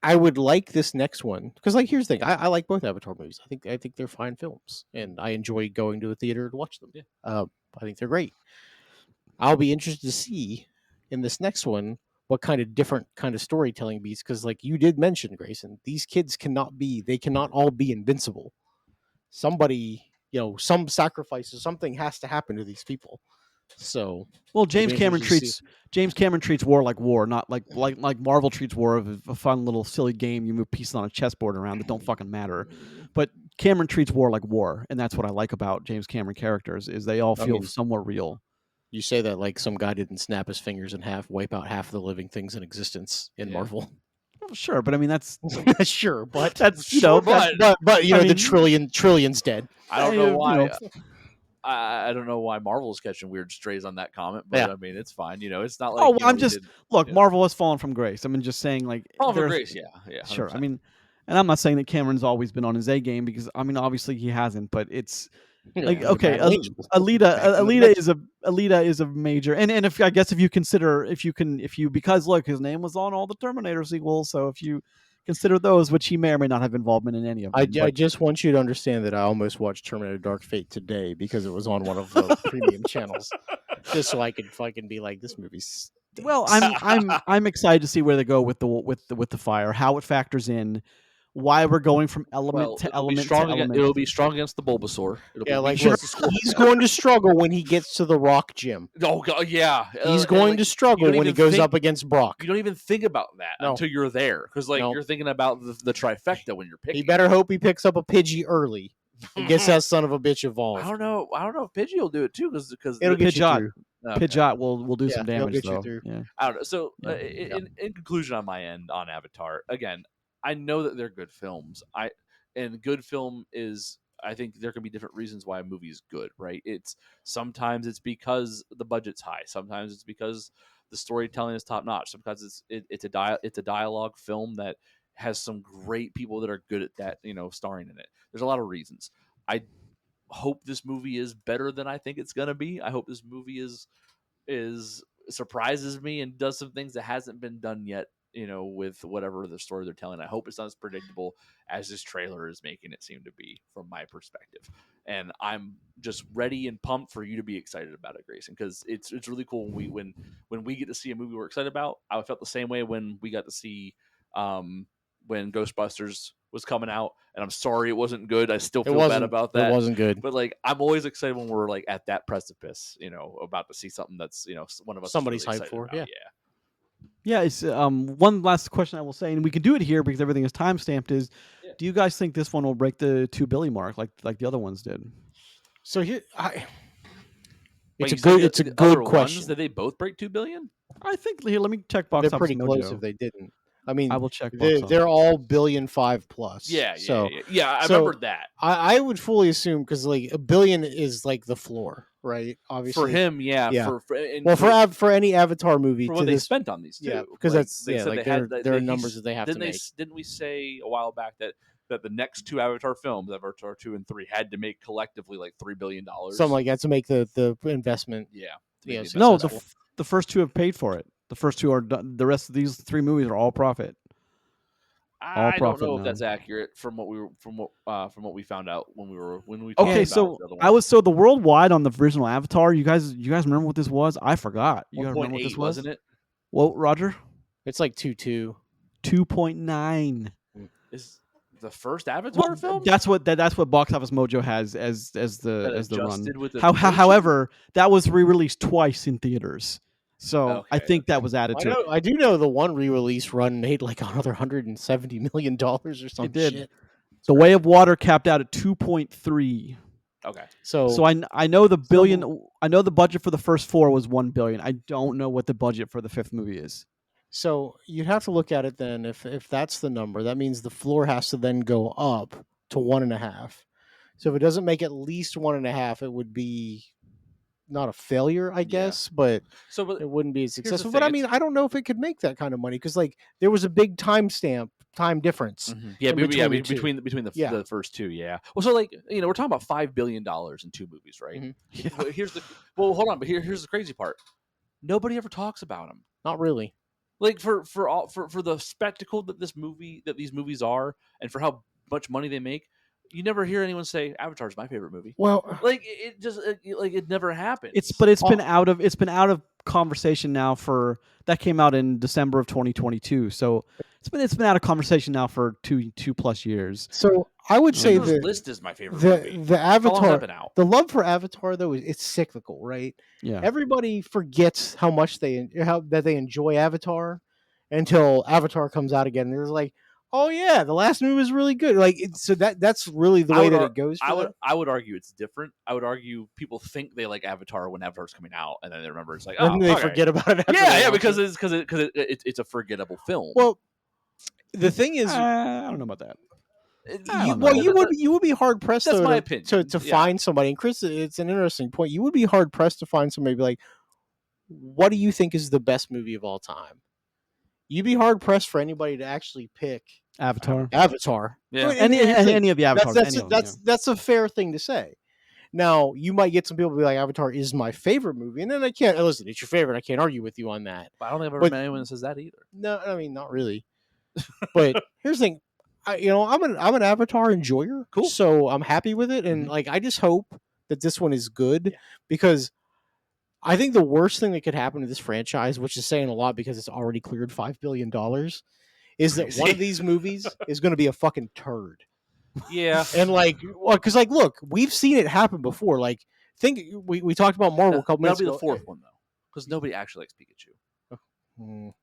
I would like this next one because, like, here's the thing: I like both Avatar movies. I think they're fine films, and I enjoy going to a theater to watch them. Yeah. I think they're great. I'll be interested to see in this next one what kind of different kind of storytelling beats, because, like you did mention, Grayson, these kids cannot all be invincible. Somebody, some sacrifices, something has to happen to these people. So, well, James Cameron treats war like war, not like Marvel treats war of a fun little silly game you move pieces on a chessboard around that don't fucking matter. But Cameron treats war like war, and that's what I like about James Cameron characters, is they all feel somewhat real. You say that like some guy didn't snap his fingers in half, wipe out half the living things in existence in Marvel. Well, sure, but I mean that's sure, but that's the trillions dead. I don't know why. I don't know why Marvel's catching weird strays on that comment, but I mean, it's fine. It's not like. Marvel has fallen from grace. I mean, just saying, like, fallen from grace. Yeah, 100%. Sure. I mean, and I'm not saying that Cameron's always been on his A game, because I mean, obviously he hasn't. But it's like, okay, Alita is a major, and if I guess because look, his name was on all the Terminator sequels, so if you consider those, which he may or may not have involvement in any of them. I just want you to understand that I almost watched Terminator Dark Fate today because it was on one of the premium channels, just so I could fucking be like, this movie stinks. Well, I'm excited to see where they go with the fire, how it factors in, why we're going from element to element to element. It'll be strong against the Bulbasaur. He's going to struggle when he gets to the Rock Gym. Oh God, yeah. He's going to struggle when he goes up against Brock. You don't even think about that until you're there, because you're thinking about the trifecta when you're picking. He better hope he picks up a Pidgey early, and gets that son of a bitch I evolved. don't know. I don't know if Pidgey will do it too because It'll get you Pidgeot. through. Pidgeot will do some Yeah, he'll damage get you though. through. Yeah. I don't know. So, Yeah. in conclusion, on my end on Avatar, again, I know that they're good films. And good film is. I think there can be different reasons why a movie is good, right? Sometimes it's because the budget's high. Sometimes it's because the storytelling is top notch. Sometimes it's a dialogue film that has some great people that are good at that, starring in it. There's a lot of reasons. I hope this movie is better than I think it's gonna be. I hope this movie is surprises me and does some things that hasn't been done yet, with whatever the story they're telling. I hope it's not as predictable as this trailer is making it seem to be from my perspective. And I'm just ready and pumped for you to be excited about it, Grayson, because it's really cool when we get to see a movie we're excited about. I felt the same way when we got to see when Ghostbusters was coming out, and I'm sorry it wasn't good. I still feel bad about that. It wasn't good. But like, I'm always excited when we're like at that precipice, about to see something that's one of us Somebody's really hyped for. about. Yeah, it's one last question I will say, and we can do it here because everything is time stamped. Is do you guys think this one will break the 2 billion mark like the other ones did? So here, Wait, it's a good question. Did they both break 2 billion? I think here. Let me check box They're office pretty mojo. close if they didn't. I mean, I will check. Box office. They're all $1.5 billion plus. Yeah. I so remembered that. I would fully assume because like $1 billion is like the floor, right? Obviously For him, yeah. For any Avatar movie, for what they spent on these two, yeah, because like, there are numbers that they have to make. Didn't we say a while back that the next two Avatar films, Avatar 2 and 3, had to make collectively like $3 billion, something like that, to make the investment? Yeah. No, the first two have paid for it. The first two are done. The rest of these 3 movies are all profit. I don't know if that's accurate from what we found out when we okay. So the worldwide on the original Avatar. You guys remember what this was? I forgot. You guys remember what this was? Wasn't it? Well, Roger, it's like 2.2. 2.9 is the first Avatar film. That's what Box Office Mojo has as the run. With however, that was re-released twice in theaters. So I think that was added to it. I do know the one re-release run made like another $170 million or something. It did. Shit. The Way of Water capped out at 2.3. Okay. So I know the billion. I know the budget for the first 4 was $1 billion. I don't know what the budget for the 5th movie is. So you'd have to look at it then. If that's the number, that means the floor has to then go up to 1.5. So if it doesn't make at least 1.5, it would be not a failure, I guess, but it wouldn't be as successful. But I mean, I don't know if it could make that kind of money because like there was a big time difference. Mm-hmm. Yeah, between the first two. Yeah. Well, so like we're talking about $5 billion in 2 movies, right? Mm-hmm. Yeah. Hold on, but here's the crazy part. Nobody ever talks about them. Not really. Like for the spectacle that these movies are, and for how much money they make. You never hear anyone say Avatar's my favorite movie. Well, like it never happened. It's been out of conversation now for that came out in December of 2022. So it's been out of conversation now for two plus years. So I would say the list is my favorite movie. The Avatar, the love for Avatar though, it's cyclical, right? Yeah. Everybody forgets how much they enjoy Avatar until Avatar comes out again. There's like, oh yeah, the last movie was really good. Like so that's really the way that it goes. I would argue it's different. I would argue people think they like Avatar when Avatar's coming out, and then they remember it's like, and they forget about it. Yeah, because it's a forgettable film. Well, the thing is, I don't know about that. You would be hard pressed. That's my opinion. To find somebody. And Chris, it's an interesting point. You would be hard pressed to find somebody like, what do you think is the best movie of all time? You'd be hard pressed for anybody to actually pick Avatar. Yeah, any of the Avatars. That's a fair thing to say. Now you might get some people to be like, Avatar is my favorite movie, and then I can't listen. It's your favorite. I can't argue with you on that. But I don't ever met anyone that says that either. No, I mean not really. But here's the thing. I'm an Avatar enjoyer. Cool. So I'm happy with it, and like I just hope that this one is good because I think the worst thing that could happen to this franchise, which is saying a lot because it's already cleared $5 billion, is that one of these movies is going to be a fucking turd. Yeah. And like, because like, look, we've seen it happen before. Like, we talked about Marvel a couple minutes ago. That'll be the 4th one though, because nobody actually likes Pikachu.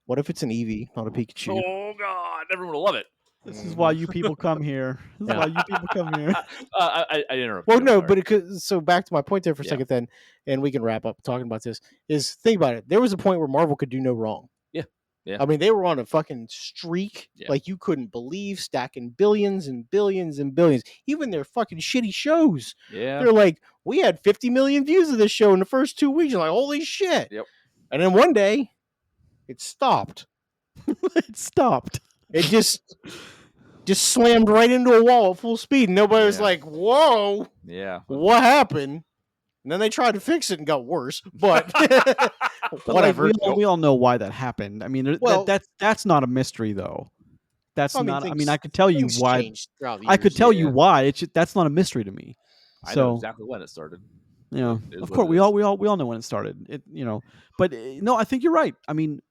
What if it's an Eevee, not a Pikachu? Oh God, everyone will love it. This is why you people come here. This is Yeah. why you people come here. I interrupted. Well, I'm no, sorry. but so back to my point there for a Yeah. second, then, and we can wrap up talking about this. Is think about it. There was a point where Marvel could do no wrong. Yeah. I mean, they were on a fucking streak Yeah. like you couldn't believe, stacking billions and billions and billions. Even their fucking shitty shows. Yeah. They're like, we had 50 million views of this show in the first 2 weeks. You're like, holy shit. Yep. And then one day, it stopped. It stopped. It just slammed right into a wall at full speed. And nobody was Yeah. like, whoa, Yeah. what happened? And then they tried to fix it and got worse. But But whatever. we all know why that happened. I mean, Well- that's not a mystery though. That's I mean, not. I things- mean, I could tell you Things why. changed throughout the I could years. tell you Yeah. why. It's just, that's not a mystery to me. I So know exactly when it started. you know, It is of what course, it we is. all know when it started. It but no, I think you're right. I mean,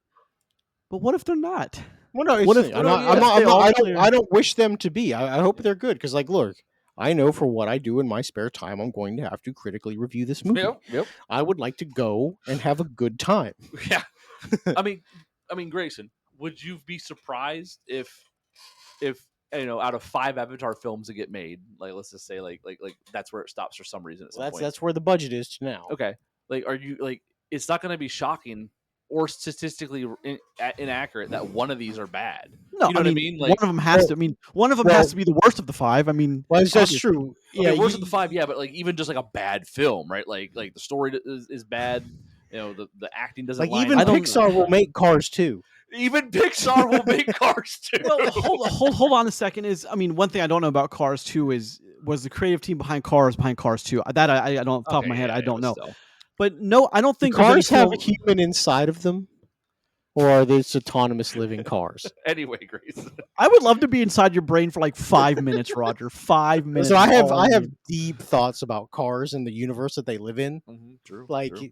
but what if they're not? Well, no, What it's, if- I'm what not, if- I'm if not, they I'm not, all I clear- don't wish them to be. I hope they're good because, like, look, I know for what I do in my spare time, I'm going to have to critically review this movie. Yep. I would like to go and have a good time. Yeah. I mean, Grayson, would you be surprised if out of 5 Avatar films that get made, like let's just say like that's where it stops for some reason at some point. That's where the budget is now. Okay. Like, are you like? It's not going to be shocking or statistically inaccurate that one of these are bad. No, You know I what I mean, mean? one Like, of them has to. I mean, one of them has to be the worst of the 5. I mean, Well, that's obviously. true. okay, Yeah, worst of the 5, yeah, but like even just like a bad film, right? Like the story is bad. You know, the acting doesn't like line even up. Pixar will make Cars too. Even Pixar will make Cars too. Well, hold on a second. I mean, one thing I don't know about Cars 2 was the creative team behind Cars 2. That I don't off the top of my head. I don't know. Still. But no, I don't Do think there's any cars have a film- human inside of them, or are they just autonomous living cars? Anyway, Grace. I would love to be inside your brain for like 5 minutes, Roger. 5 minutes. So I is all have need. deep thoughts about cars and the universe that they live in. True. Like, true.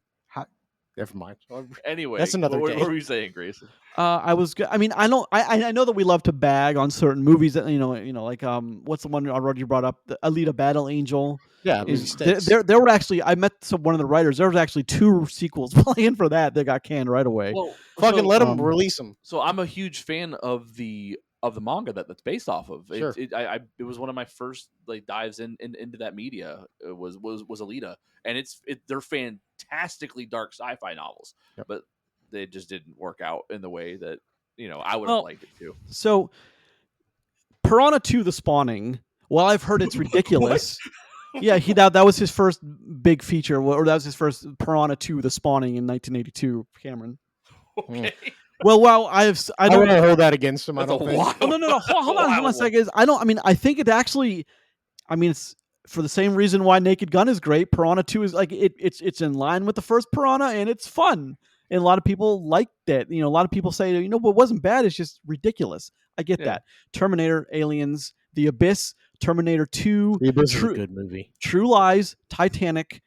never mind. Anyway, that's another what, day. What were you saying, Grace? I mean, I don't. I know that we love to bag on certain movies that like what's the one Roger brought up? The Alita Battle Angel. Yeah, There were actually I met one of the writers. There was actually 2 sequels planned for that got canned right away. Well, fucking let them um, release them. So I'm a huge fan of the manga that's based off of. Sure. It was one of my first like dives into that media. It was Alita, and they're fantastically dark sci-fi novels, Yep. but they just didn't work out in the way that I would have liked it to. So Piranha 2: The Spawning. Well, I've heard it's ridiculous. Yeah, that was his first big feature, or that was his first Piranha 2: The Spawning in 1982. Cameron. Okay, I Well, I don't want to hold that against him. I That's don't a think. wild- Oh, no. Hold on a second. I think it actually. I mean, it's for the same reason why Naked Gun is great. Piranha 2 is like it's in line with the first Piranha, and it's fun. And a lot of people like that. A lot of people say, what wasn't bad. It's just ridiculous. I get Yeah. that. Terminator, Aliens, The Abyss, Terminator 2, The Abyss is a good movie. True Lies, Titanic.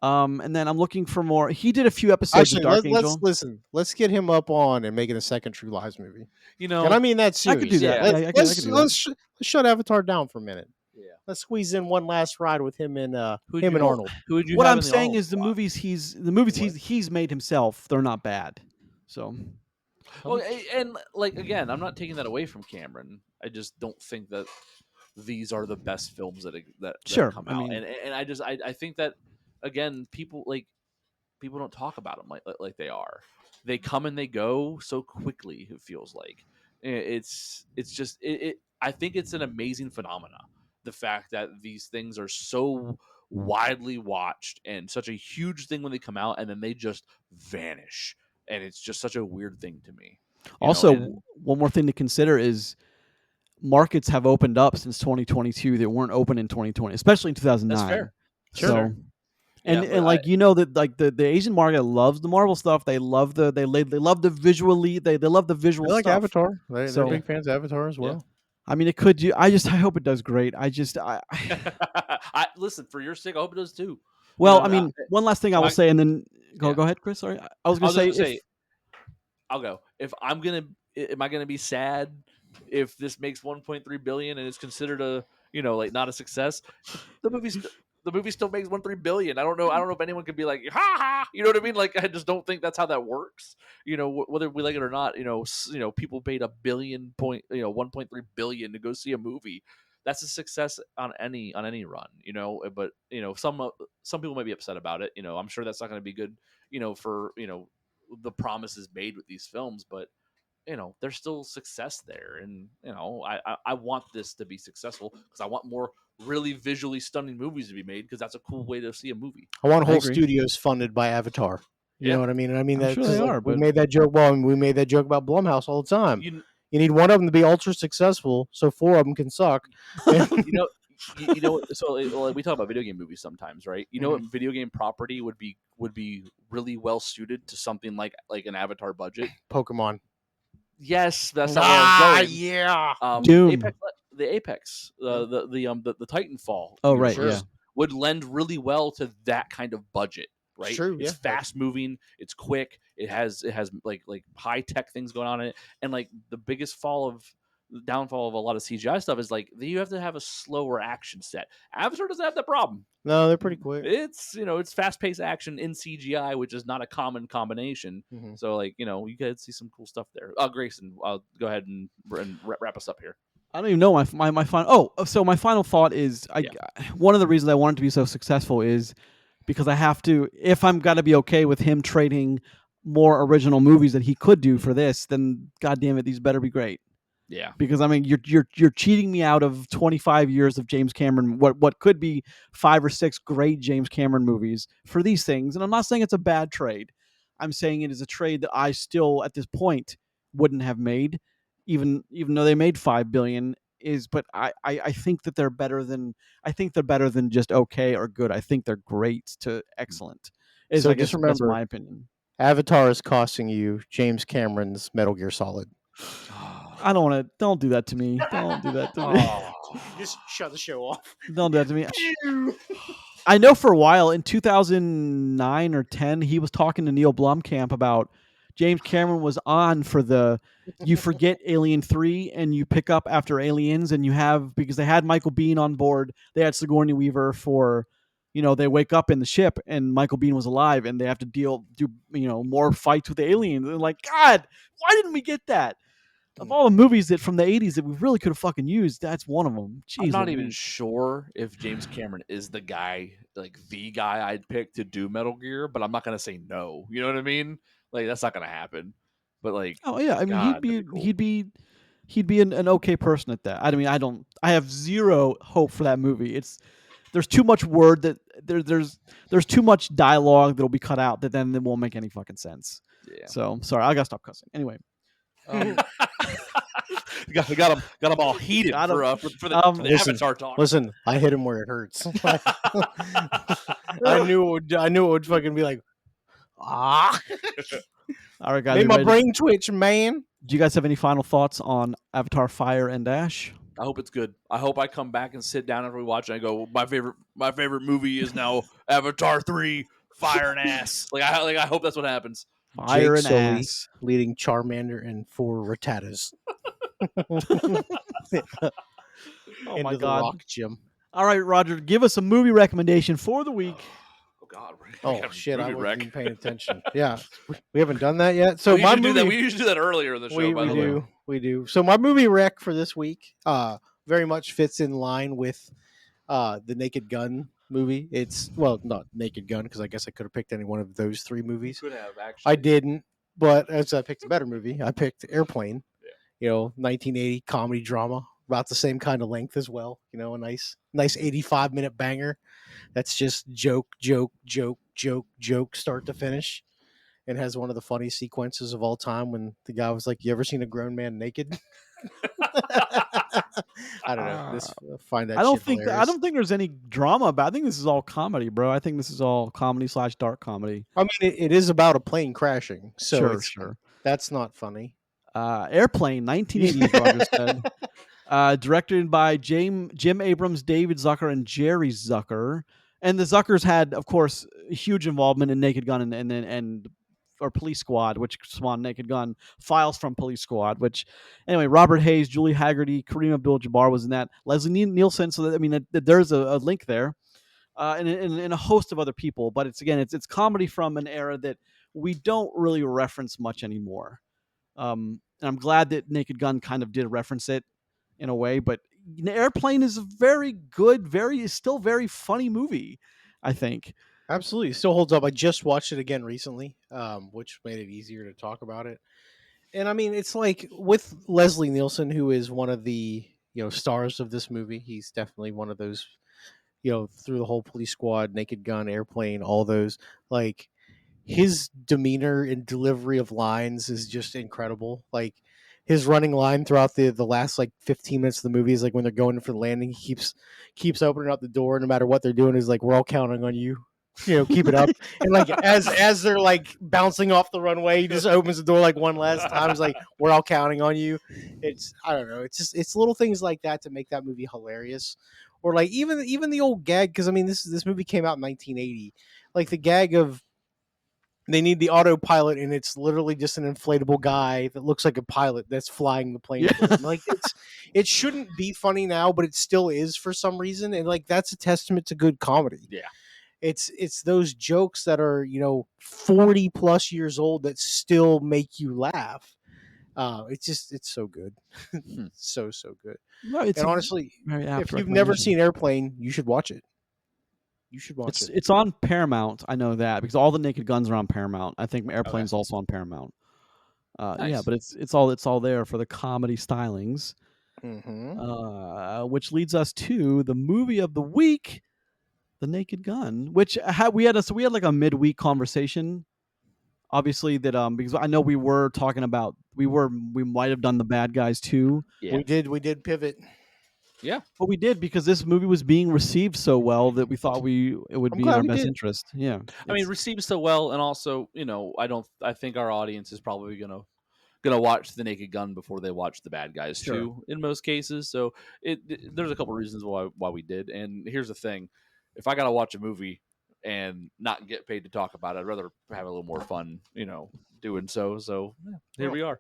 And then I'm looking for more. He did a few episodes Actually, of Dark let's Angel. listen. Let's get him up on and making a second True Lies movie. you know, And I mean that I could serious. do that. Yeah. Yeah, I could do that. Let's shut Avatar down for a minute. Yeah. Let's squeeze in one last ride with him and Who'd him you- and Arnold. who would you What have I'm in the saying Arnold is the squad? movies he's made himself. They're not bad. So Well, and like again, I'm not taking that away from Cameron. I just don't think that these are the best films that Sure, come I out. mean- And I think that again, people don't talk about them like they are. They come and they go so quickly. It feels like it's just I think it's an amazing phenomena. The fact that these things are so widely watched and such a huge thing when they come out, and then they just vanish, and it's just such a weird thing to me. also, and- one more thing to consider is markets have opened up since 2022 that weren't open in 2020, especially in 2009. That's fair. So, Sure. and Yeah, and but like that like the Asian market loves the Marvel stuff. They love they love the visually they love the visual They like stuff. Avatar. They're So- big fans of Avatar as well. I mean, it could do. I hope it does great. I Listen, for your sake, I hope it does too. well, know, I mean, one last thing I will say, and then go ahead, Chris. Sorry, I was going to say. I'll go. If am I gonna be sad if this makes 1.3 billion and is considered a like not a success? The movie's the movie still makes 1.3 billion. I don't know if anyone could be like, ha ha. You know what I mean? Like, I just don't think that's how that works. Whether we like it or not, people paid $1.3 billion to go see a movie. That's a success on any run, But some people might be upset about it. I'm sure that's not going to be good, for the promises made with these films, but there's still success there, and I want this to be successful because I want more really visually stunning movies to be made because that's a cool way to see a movie. I want whole agree. studios funded by Avatar. You know what I mean? And I mean I'm that sure 'cause, they like, are, we but made that joke. Well, we made that joke about Blumhouse all the time. You, You need one of them to be ultra successful, so 4 of them can suck. you know, So we talk about video game movies sometimes, right? What video game property would be really well suited to something like an Avatar budget? Pokemon. Yes, that's not where I was going. Yeah. Doom. Apex, the Titanfall. Oh, right, universe would lend really well to that kind of budget, right? True, It's yeah. fast moving, it's quick, it has like high tech things going on in it, and like the biggest downfall of a lot of CGI stuff is like you have to have a slower action set. Avatar doesn't have that problem. No, they're pretty quick. It's it's fast paced action in CGI, which is not a common combination. Mhm. So like you could see some cool stuff there. Grayson, I'll go ahead and wrap us up here. I don't even know my final. Oh, so my final thought is, one of the reasons I want it to be so successful is because I have to. If I'm gonna be okay with him trading more original movies that he could do for this, then goddamn it, these better be great. Yeah, because I mean you're cheating me out of 25 years of James Cameron, what could be 5 or 6 great James Cameron movies for these things. And I'm not saying it's a bad trade. I'm saying it is a trade that I still at this point wouldn't have made, even though they made 5 billion. But I think that they're better than just okay or good. I think they're great to excellent. So I guess just that's remember, my opinion. Avatar is costing you James Cameron's Metal Gear Solid. I don't want to. Don't do that to me. Don't do that to me. Just shut the show off. Don't do that to me. I know for a while in 2009 or 10, he was talking to Neil Blomkamp about James Cameron was on for you forget Alien 3 and you pick up after Aliens, and because they had Michael Biehn on board, they had Sigourney Weaver for, they wake up in the ship and Michael Biehn was alive and they have to do more fights with the aliens. And like, God, why didn't we get that? Of all the movies that from the 80s that we really could have fucking used, that's one of them. Jeez, I'm not even sure if James Cameron is the guy I'd pick to do Metal Gear, but I'm not gonna say no. You know what I mean? Like that's not gonna happen. But like, oh yeah, I mean, God, he'd be an okay person at that. I mean, I have zero hope for that movie. There's too much word that there's too much dialogue that'll be cut out that then it won't make any fucking sense. Yeah. So sorry, I gotta stop cussing. Anyway. got him all heated for the Avatar talk. Listen, I hit him where it hurts. I knew it would fucking be like, All right, guys. Made my brain twitch, man. Do you guys have any final thoughts on Avatar: Fire and Ash? I hope it's good. I hope I come back and sit down after we watch it and I go, my favorite movie is now Avatar 3, Fire and Ass. I hope that's what happens. Fire Jake and Sully Ass. leading Charmander and 4 Rattatas. Oh my the God, Rock, Jim. All right, Roger, give us a movie recommendation for the week. Oh God! Oh shit! I wasn't even paying attention. Yeah, we haven't done that yet. So we usually do that earlier in the show. We do. So my movie rec for this week, very much fits in line with the Naked Gun movie. It's not Naked Gun because I guess I could have picked any one of those 3 movies. You could have actually. I didn't, but as I picked a better movie, I picked Airplane. Yeah. 1980 comedy drama, about the same kind of length as well. A nice 85-minute banger. That's just joke, start to finish, and has one of the funniest sequences of all time when the guy was like, "You ever seen a grown man naked?" I don't know. Find that. I don't think there's any drama about. I think this is all comedy, bro. I think this is all comedy / dark comedy. I mean, it is about a plane crashing, so sure. That's not funny. Airplane, 1980s, Roger said. Directed by Jim Abrams, David Zucker, and Jerry Zucker. And the Zuckers had, of course, huge involvement in Naked Gun and Police Squad, which spawned Naked Gun. Files from Police Squad, which, anyway, Robert Hayes, Julie Haggerty, Kareem Abdul-Jabbar was in that. Leslie Nielsen. So that, I mean, there's a link there. and a host of other people. But it's comedy from an era that we don't really reference much anymore. And I'm glad that Naked Gun kind of did reference it in a way. But Airplane is a very good, still very funny movie, I think. Absolutely, it still holds up. I just watched it again recently, which made it easier to talk about it. And I mean, it's like with Leslie Nielsen, who is one of the stars of this movie. He's definitely one of those, through the whole Police Squad, Naked Gun, Airplane, all those. Like his demeanor and delivery of lines is just incredible. Like his running line throughout the last like 15 minutes of the movie is like when they're going for the landing, he keeps opening up the door, no matter what they're doing. Is like, we're all counting on you. Keep it up. And like as they're like bouncing off the runway, he just opens the door like one last time. It's like, we're all counting on you. I don't know. It's little things like that to make that movie hilarious. Or like even the old gag, because I mean this movie came out in 1980. Like the gag of they need the autopilot, and it's literally just an inflatable guy that looks like a pilot that's flying the plane. Yeah. For them. Like it shouldn't be funny now, but it still is for some reason, and like that's a testament to good comedy. Yeah. It's those jokes that are 40 plus years old that still make you laugh. It's so good. so good. No, it's And honestly, very apt if you've never recommendation. seen Airplane, you should watch it. You should watch it. It's on Paramount. I know that because all the Naked Guns are on Paramount. I think Airplane's also on Paramount. Yeah, Nice. but it's all there for the comedy stylings. Which leads us to the movie of the week, The Naked Gun, which we had like a midweek conversation. Obviously, that because I know we were talking about we might have done The Bad Guys too. Yeah. We did pivot. Yeah. But we did because this movie was being received so well that we thought it would I'm be in glad our we best did. interest. Yeah, I mean, received so well, and also, I think our audience is probably gonna watch The Naked Gun before they watch The Bad Guys Sure. too, in most cases. So there's a couple reasons why we did. And here's the thing: if I gotta watch a movie and not get paid to talk about it, I'd rather have a little more fun, doing so. So here we are.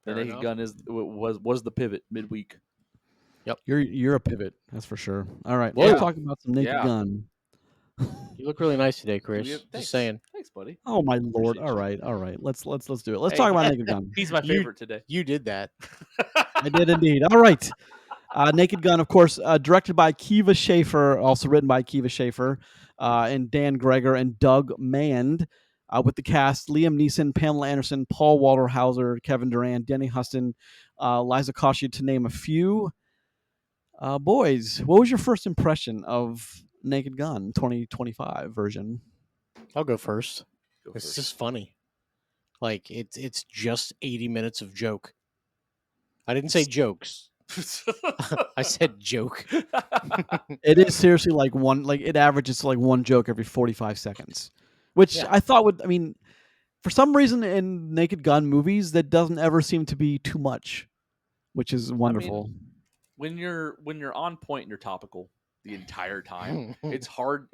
The Fair Naked enough. Gun was the pivot midweek. You're a pivot, that's for sure. All right, Yeah. let's talk about some Naked Yeah. Gun. You look really nice today, Chris. Thanks. Just saying. Thanks, buddy. Oh my lord! Appreciate you. All right. Let's do it. Let's Hey. talk about Naked Gun. He's my favorite today. You did that. I did indeed. All right. Naked Gun, of course, directed by Akiva Schaffer, also written by Akiva Schaffer, and Dan Greger and Doug Mand, with the cast: Liam Neeson, Pamela Anderson, Paul Walter Hauser, Kevin Durant, Denny Huston, Liza Koshy, to name a few. Boys, what was your first impression of Naked Gun 2025 version? I'll go first. Go It's first. just funny. Like it's just 80 minutes of joke. I didn't say jokes. I said joke. It is seriously it averages like one joke every 45 seconds, which Yeah. I thought would, I mean, for some reason in Naked Gun movies, that doesn't ever seem to be too much, which is wonderful. When you're on point and you're topical the entire time, it's hard.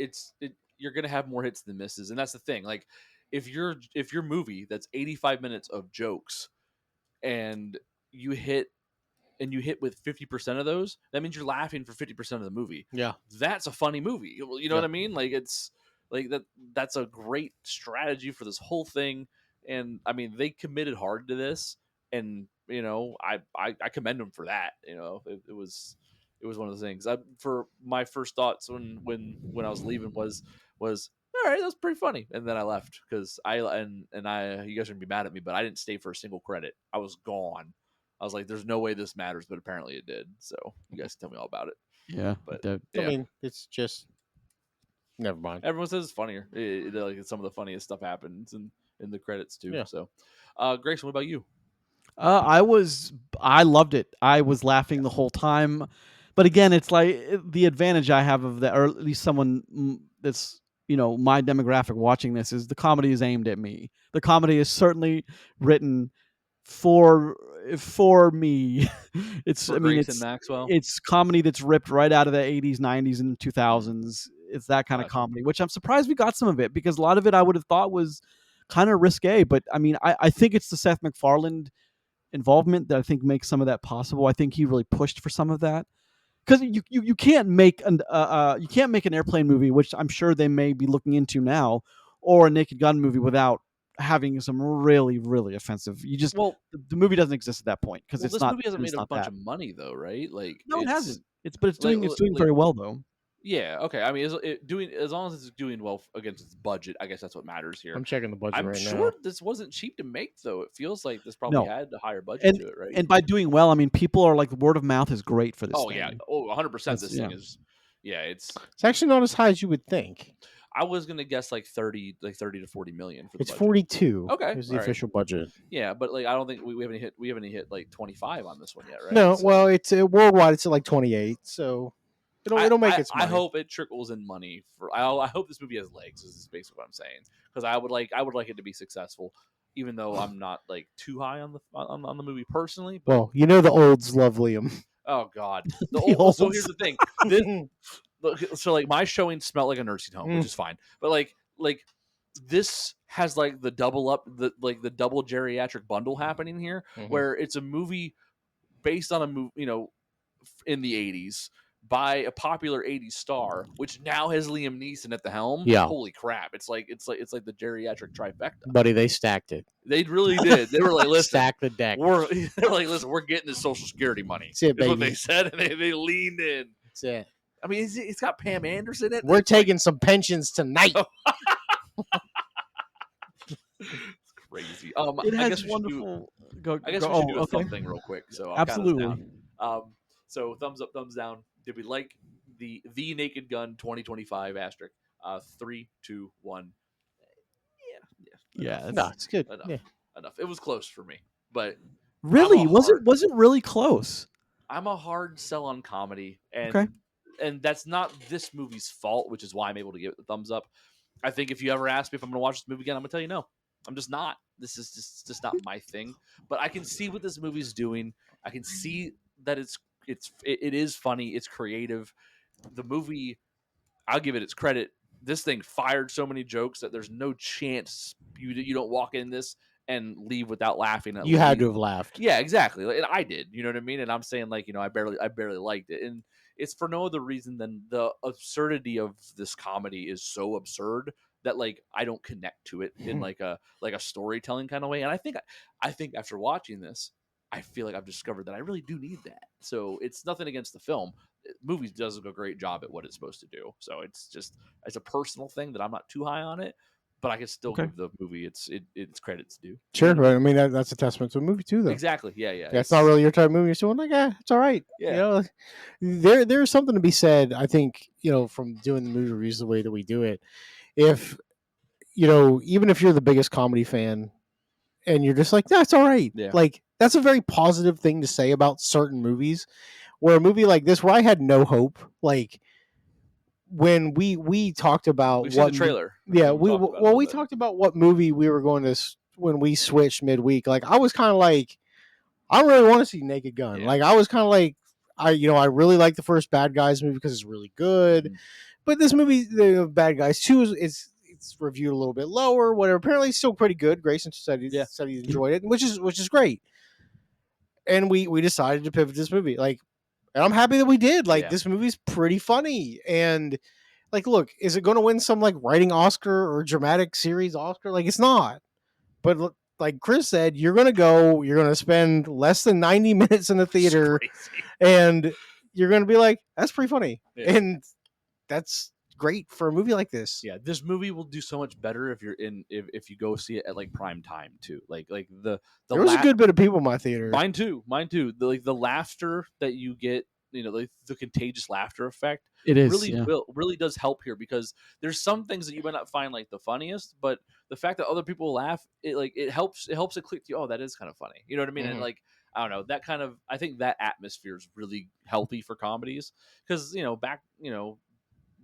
You're gonna have more hits than misses, and that's the thing. Like if your movie that's 85 minutes of jokes, and you hit with 50% of those, that means you're laughing for 50% of the movie. Yeah. That's a funny movie. You know Yeah. what I mean? Like it's like that's a great strategy for this whole thing. And I mean, they committed hard to this, and I commend them for that. It was one of those things. For my first thoughts when I was leaving was all right, that's pretty funny, and then I left because you guys are gonna be mad at me, but I didn't stay for a single credit. I was gone. I was like, there's no way this matters, but apparently it did. So you guys can tell me all about it. Yeah, But I mean, it's just never mind. everyone says it's funnier. Like some of the funniest stuff happens in the credits too. Yeah. So, Grayson, what about you? I loved it. I was laughing the whole time, but again, it's like the advantage I have of that, or at least someone that's my demographic watching this, is the comedy is aimed at me. The comedy is certainly written for me. Grayson Maxwell. It's comedy that's ripped right out of the 80s, 90s, and 2000s. It's that kind of Gotcha. comedy, which I'm surprised we got some of it, because a lot of it I would have thought was kind of risque. But I mean, I think it's the Seth MacFarlane involvement that I think makes some of that possible. I think he really pushed for some of that. because you can't make an airplane movie, which I'm sure they may be looking into now, or a Naked Gun movie without having some really really offensive. You just Well, the movie doesn't exist at that point because this movie hasn't made it's a not bunch that. of money though, right? Like No, it it's hasn't. It's doing like very well though. yeah, okay. I mean, doing as long as it's doing well against its budget, I guess that's what matters here. I'm checking the budget I'm right sure now. this wasn't cheap to make, though. It feels like this probably No, had a higher budget and to it, right? and by doing well, I mean people are like word of mouth is great for this Oh thing. yeah, 100%. That's This thing is, yeah. It's actually not as high as you would think. I was gonna guess like 30 to 40 million for the It's budget. 42. Okay, is the all right. official budget. Yeah, but like I don't think we haven't hit like 25 on this one yet, right? No, So, well, it's worldwide. It's at like 28. So it'll make its money. I hope it trickles in money for. I hope this movie has legs. Is basically what I'm saying, because I would like it to be successful, even though I'm not like too high on the movie personally. But, Well, you know the olds love Liam. oh God, The so olds. here's the thing. So like my showing smelled like a nursing home, which is fine, but like this has like the double geriatric bundle happening here, where it's a movie based on a movie, in the 80s by a popular 80s star, which now has Liam Neeson at the helm. Yeah. Holy crap. It's like the geriatric trifecta. Buddy, they stacked it. They really did. They were like, listen, Stack the deck. they're like, listen, we're getting this Social Security money. That's it, That's what baby. they said, and they leaned in. That's it. I mean, it's got Pam Anderson in it. We're It's like- taking some pensions tonight. it's crazy. It I has guess we should do, wonderful. I guess we should do a thumb thing real quick. So I'll count us Absolutely. down. So thumbs up, thumbs down. Did we like the Naked Gun 2025 asterisk? 3, 2, 1. Yeah, No, it's good. Enough. Yeah. Enough. It was close for me, but really, I'm a was hard- it really close? I'm a hard sell on comedy, and Okay. and that's not this movie's fault, which is why I'm able to give it the thumbs up. I think if you ever ask me if I'm going to watch this movie again, I'm going to tell you no. I'm just not. This is just not my thing. But I can see what this movie's doing. I can see that it is funny. It's creative. The movie, I'll give it its credit. This thing fired so many jokes that there's no chance you don't walk in this and leave without laughing. You had to have laughed. Yeah, exactly. And I did. You know what I mean? And I'm saying like, I barely liked it. And it's for no other reason than the absurdity of this comedy is so absurd that like I don't connect to it in like a storytelling kind of way. And I think after watching this, I feel like I've discovered that I really do need that. So it's nothing against the film. Movies does a great job at what it's supposed to do. So it's a personal thing that I'm not too high on it, but I can still give the movie its credits due. Sure, right. I mean that's a testament to a movie too, though. Exactly. Yeah. Yeah, it's not really your type of movie. You're still like, it's all right. Yeah. There's something to be said. I think from doing the movie reviews the way that we do it. If even if you're the biggest comedy fan, and you're just like, that's all right. Yeah. Like that's a very positive thing to say about certain movies. Where a movie like this, where I had no hope, like when we talked about We've seen the trailer. Yeah, we talked about what movie we were going to when we switched midweek. Like I was kind of like, I don't really want to see Naked Gun. Yeah. Like I was kind of like, I really like the first Bad Guys movie because it's really good, but this movie, the Bad Guys 2, it's reviewed a little bit lower. Whatever. Apparently, it's still pretty good. Grayson said he enjoyed it, which is great. And we decided to pivot this movie. Like, and I'm happy that we did. Like, this movie's pretty funny. And like, look, is it going to win some like writing Oscar or dramatic series Oscar? Like, it's not. But like Chris said, you're going to spend less than 90 minutes in the theater, and you're going to be like, that's pretty funny. Yeah. And that's great for a movie like this. Yeah, this movie will do so much better if you go see it at like prime time too. Like there was a good bit of people in my theater. Mine too. The laughter that you get, the contagious laughter effect. It is really does help here, because there's some things that you might not find like the funniest, but the fact that other people laugh, it helps it click to you. Oh, that is kind of funny. You know what I mean? Mm-hmm. And like, I don't know, that kind of, I think that atmosphere is really healthy for comedies, because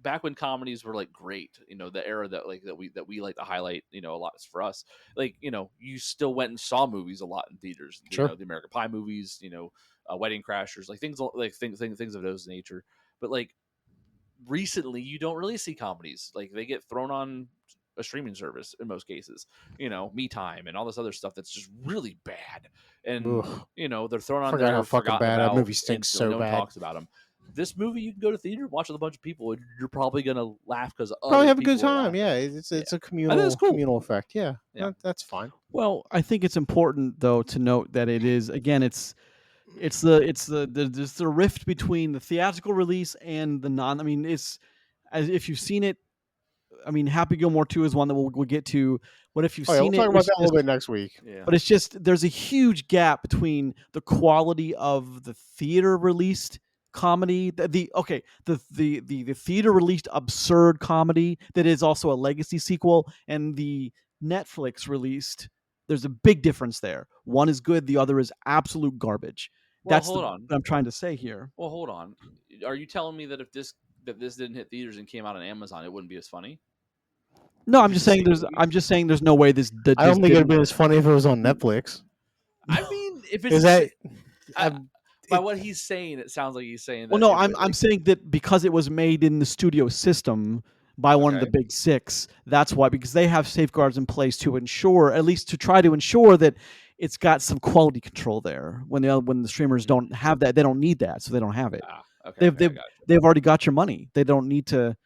back when comedies were like great, the era that we like to highlight, a lot is for us. Like, you still went and saw movies a lot in theaters. Sure. The American Pie movies, Wedding Crashers, like things of those nature. But like recently, you don't really see comedies. Like they get thrown on a streaming service in most cases. Me Time and all this other stuff that's just really bad. And they're thrown on there. How fucking bad that movie and stinks so so no one bad. talks about them. This movie, you can go to theater and watch with a bunch of people, and you're probably gonna laugh because Probably other have a good people are time. laughing. Yeah, it's Yeah. it's a I think it's cool. communal effect. Yeah, Yeah. that's fine. Well, I think it's important though to note that it is again it's the rift between the theatrical release and the non. I mean, it's as if you've seen it. I mean, Happy Gilmore 2 is one that we'll get to. What if you've Oh yeah, we'll seen it? talk about It's that a just little bit next week. Yeah. but it's just there's a huge gap between the quality of the theater released comedy the theater released absurd comedy that is also a legacy sequel and the Netflix released. There's a big difference there. One is good, the other is absolute garbage. Well, That's hold on. what I'm trying to say here. Well, hold on. Are you telling me that if this didn't hit theaters and came out on Amazon, it wouldn't be as funny? No, If I'm it's just the saying same movie? I'm just saying there's no way this I don't think it'd didn't. be as funny if it was on Netflix. I mean, if it's Is that? by what he's saying, it sounds like he's saying that. Well, no, it would, I'm saying that because it was made in the studio system by one of the Okay. big six, that's why, because they have safeguards in place to ensure, at least to try to ensure that it's got some quality control there. When the streamers don't have that, they don't need that, so they don't have it. Okay, I got you. They've already got your money. They don't need to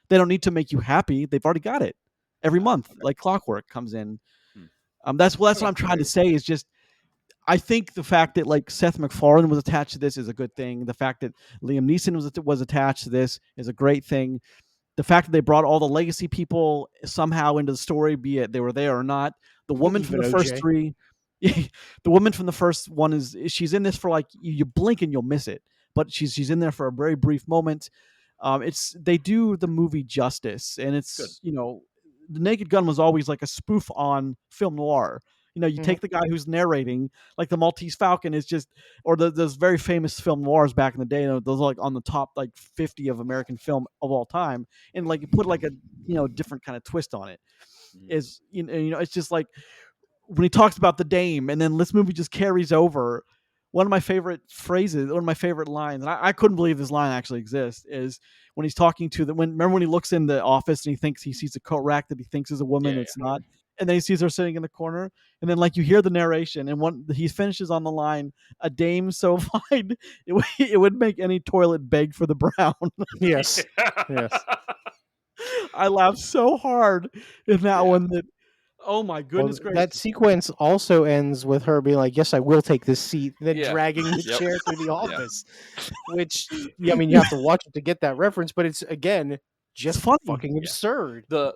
make you happy. They've already got it every month, okay. like clockwork comes in. Hmm. That's what Okay, I'm trying to great. say is just I think the fact that like Seth MacFarlane was attached to this is a good thing. The fact that Liam Neeson was attached to this is a great thing. The fact that they brought all the legacy people somehow into the story, be it they were there or not. The woman from Even the first OJ. three, the woman from the first one is she's in this for like you blink and you'll miss it, but she's in there for a very brief moment. It's they do the movie justice, and Good. it's the Naked Gun was always like a spoof on film noir. You Mhm. take the guy who's narrating, like the Maltese Falcon is just, or those very famous film noirs back in the day. Those are like on the top like 50 of American film of all time, and like you put like a different kind of twist on it. Mhm. Is it's just like when he talks about the dame, and then this movie just carries over. One of my favorite phrases, one of my favorite lines, and I couldn't believe this line actually exists, is when he's talking to remember when he looks in the office and he thinks he sees a coat rack that he thinks is a woman, Yeah, it's not, and then he sees her sitting in the corner, and then like you hear the narration, and he finishes on the line, "A dame so fine, it would make any toilet beg for the brown." Yes. Yes. I laughed so hard in that Yeah. one that, oh my Well, goodness that gracious. sequence also ends with her being like, "Yes, I will take this seat," and then Yeah. dragging the Yep. chair through the Yeah. office. Which, I mean, you have to watch it to get that reference, but it's again just funny. fucking absurd. The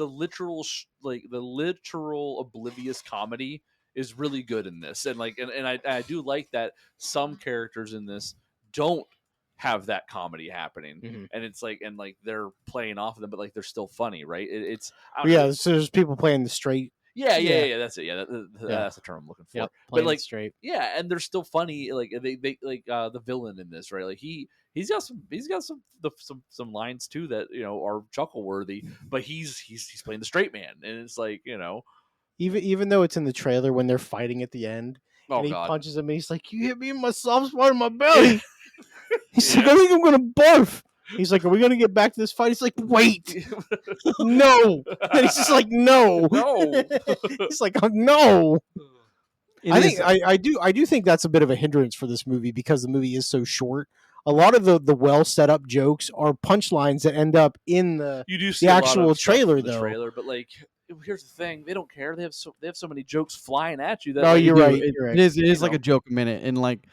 literal the literal oblivious comedy is really good in this, and I do like that some characters in this don't have that comedy happening, Mhm. and it's like they're playing off of them, but like they're still funny, right? It's I But don't know, yeah, so there's people playing the straight. yeah, that's it, Yeah. that's the term I'm looking for. Yep, But playing it like straight. yeah, and they're still funny. Like they like the villain in this, right? Like he's got some lines too that are chuckle worthy. But he's playing the straight man, and it's like Even though it's in the trailer when they're fighting at the end, oh and he god, punches him, and he's like, "You hit me in my soft spot in my belly." He's like, Yeah. "I think I'm gonna barf." He's like, "Are we gonna get back to this fight?" He's like, "Wait, no." And he's just like, "No, No. He's like, "Oh, no." It I is- think I do think that's a bit of a hindrance for this movie because the movie is so short. A lot of the well set up jokes are punchlines that end up in the You do see the a lot actual of stuff trailer in the though. trailer, but like here's the thing: they don't care. They have so many jokes flying at you that No, like, you're do. right. It, You're right. it is like know. a joke a minute, and like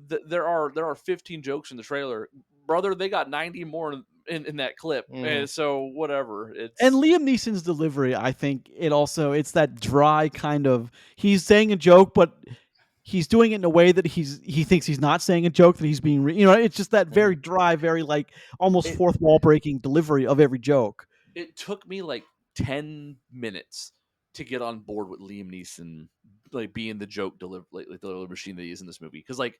there are 15 jokes in the trailer, brother. They got 90 more in that clip, and so whatever. It's and Liam Neeson's delivery, I think it's that dry kind of, he's saying a joke, but he's doing it in a way that he thinks he's not saying a joke, that he's being it's just that very dry, very like almost It- fourth wall breaking delivery of every joke. it took me like 10 minutes to get on board with Liam Neeson like being the joke delivery machine that he is in this movie, because like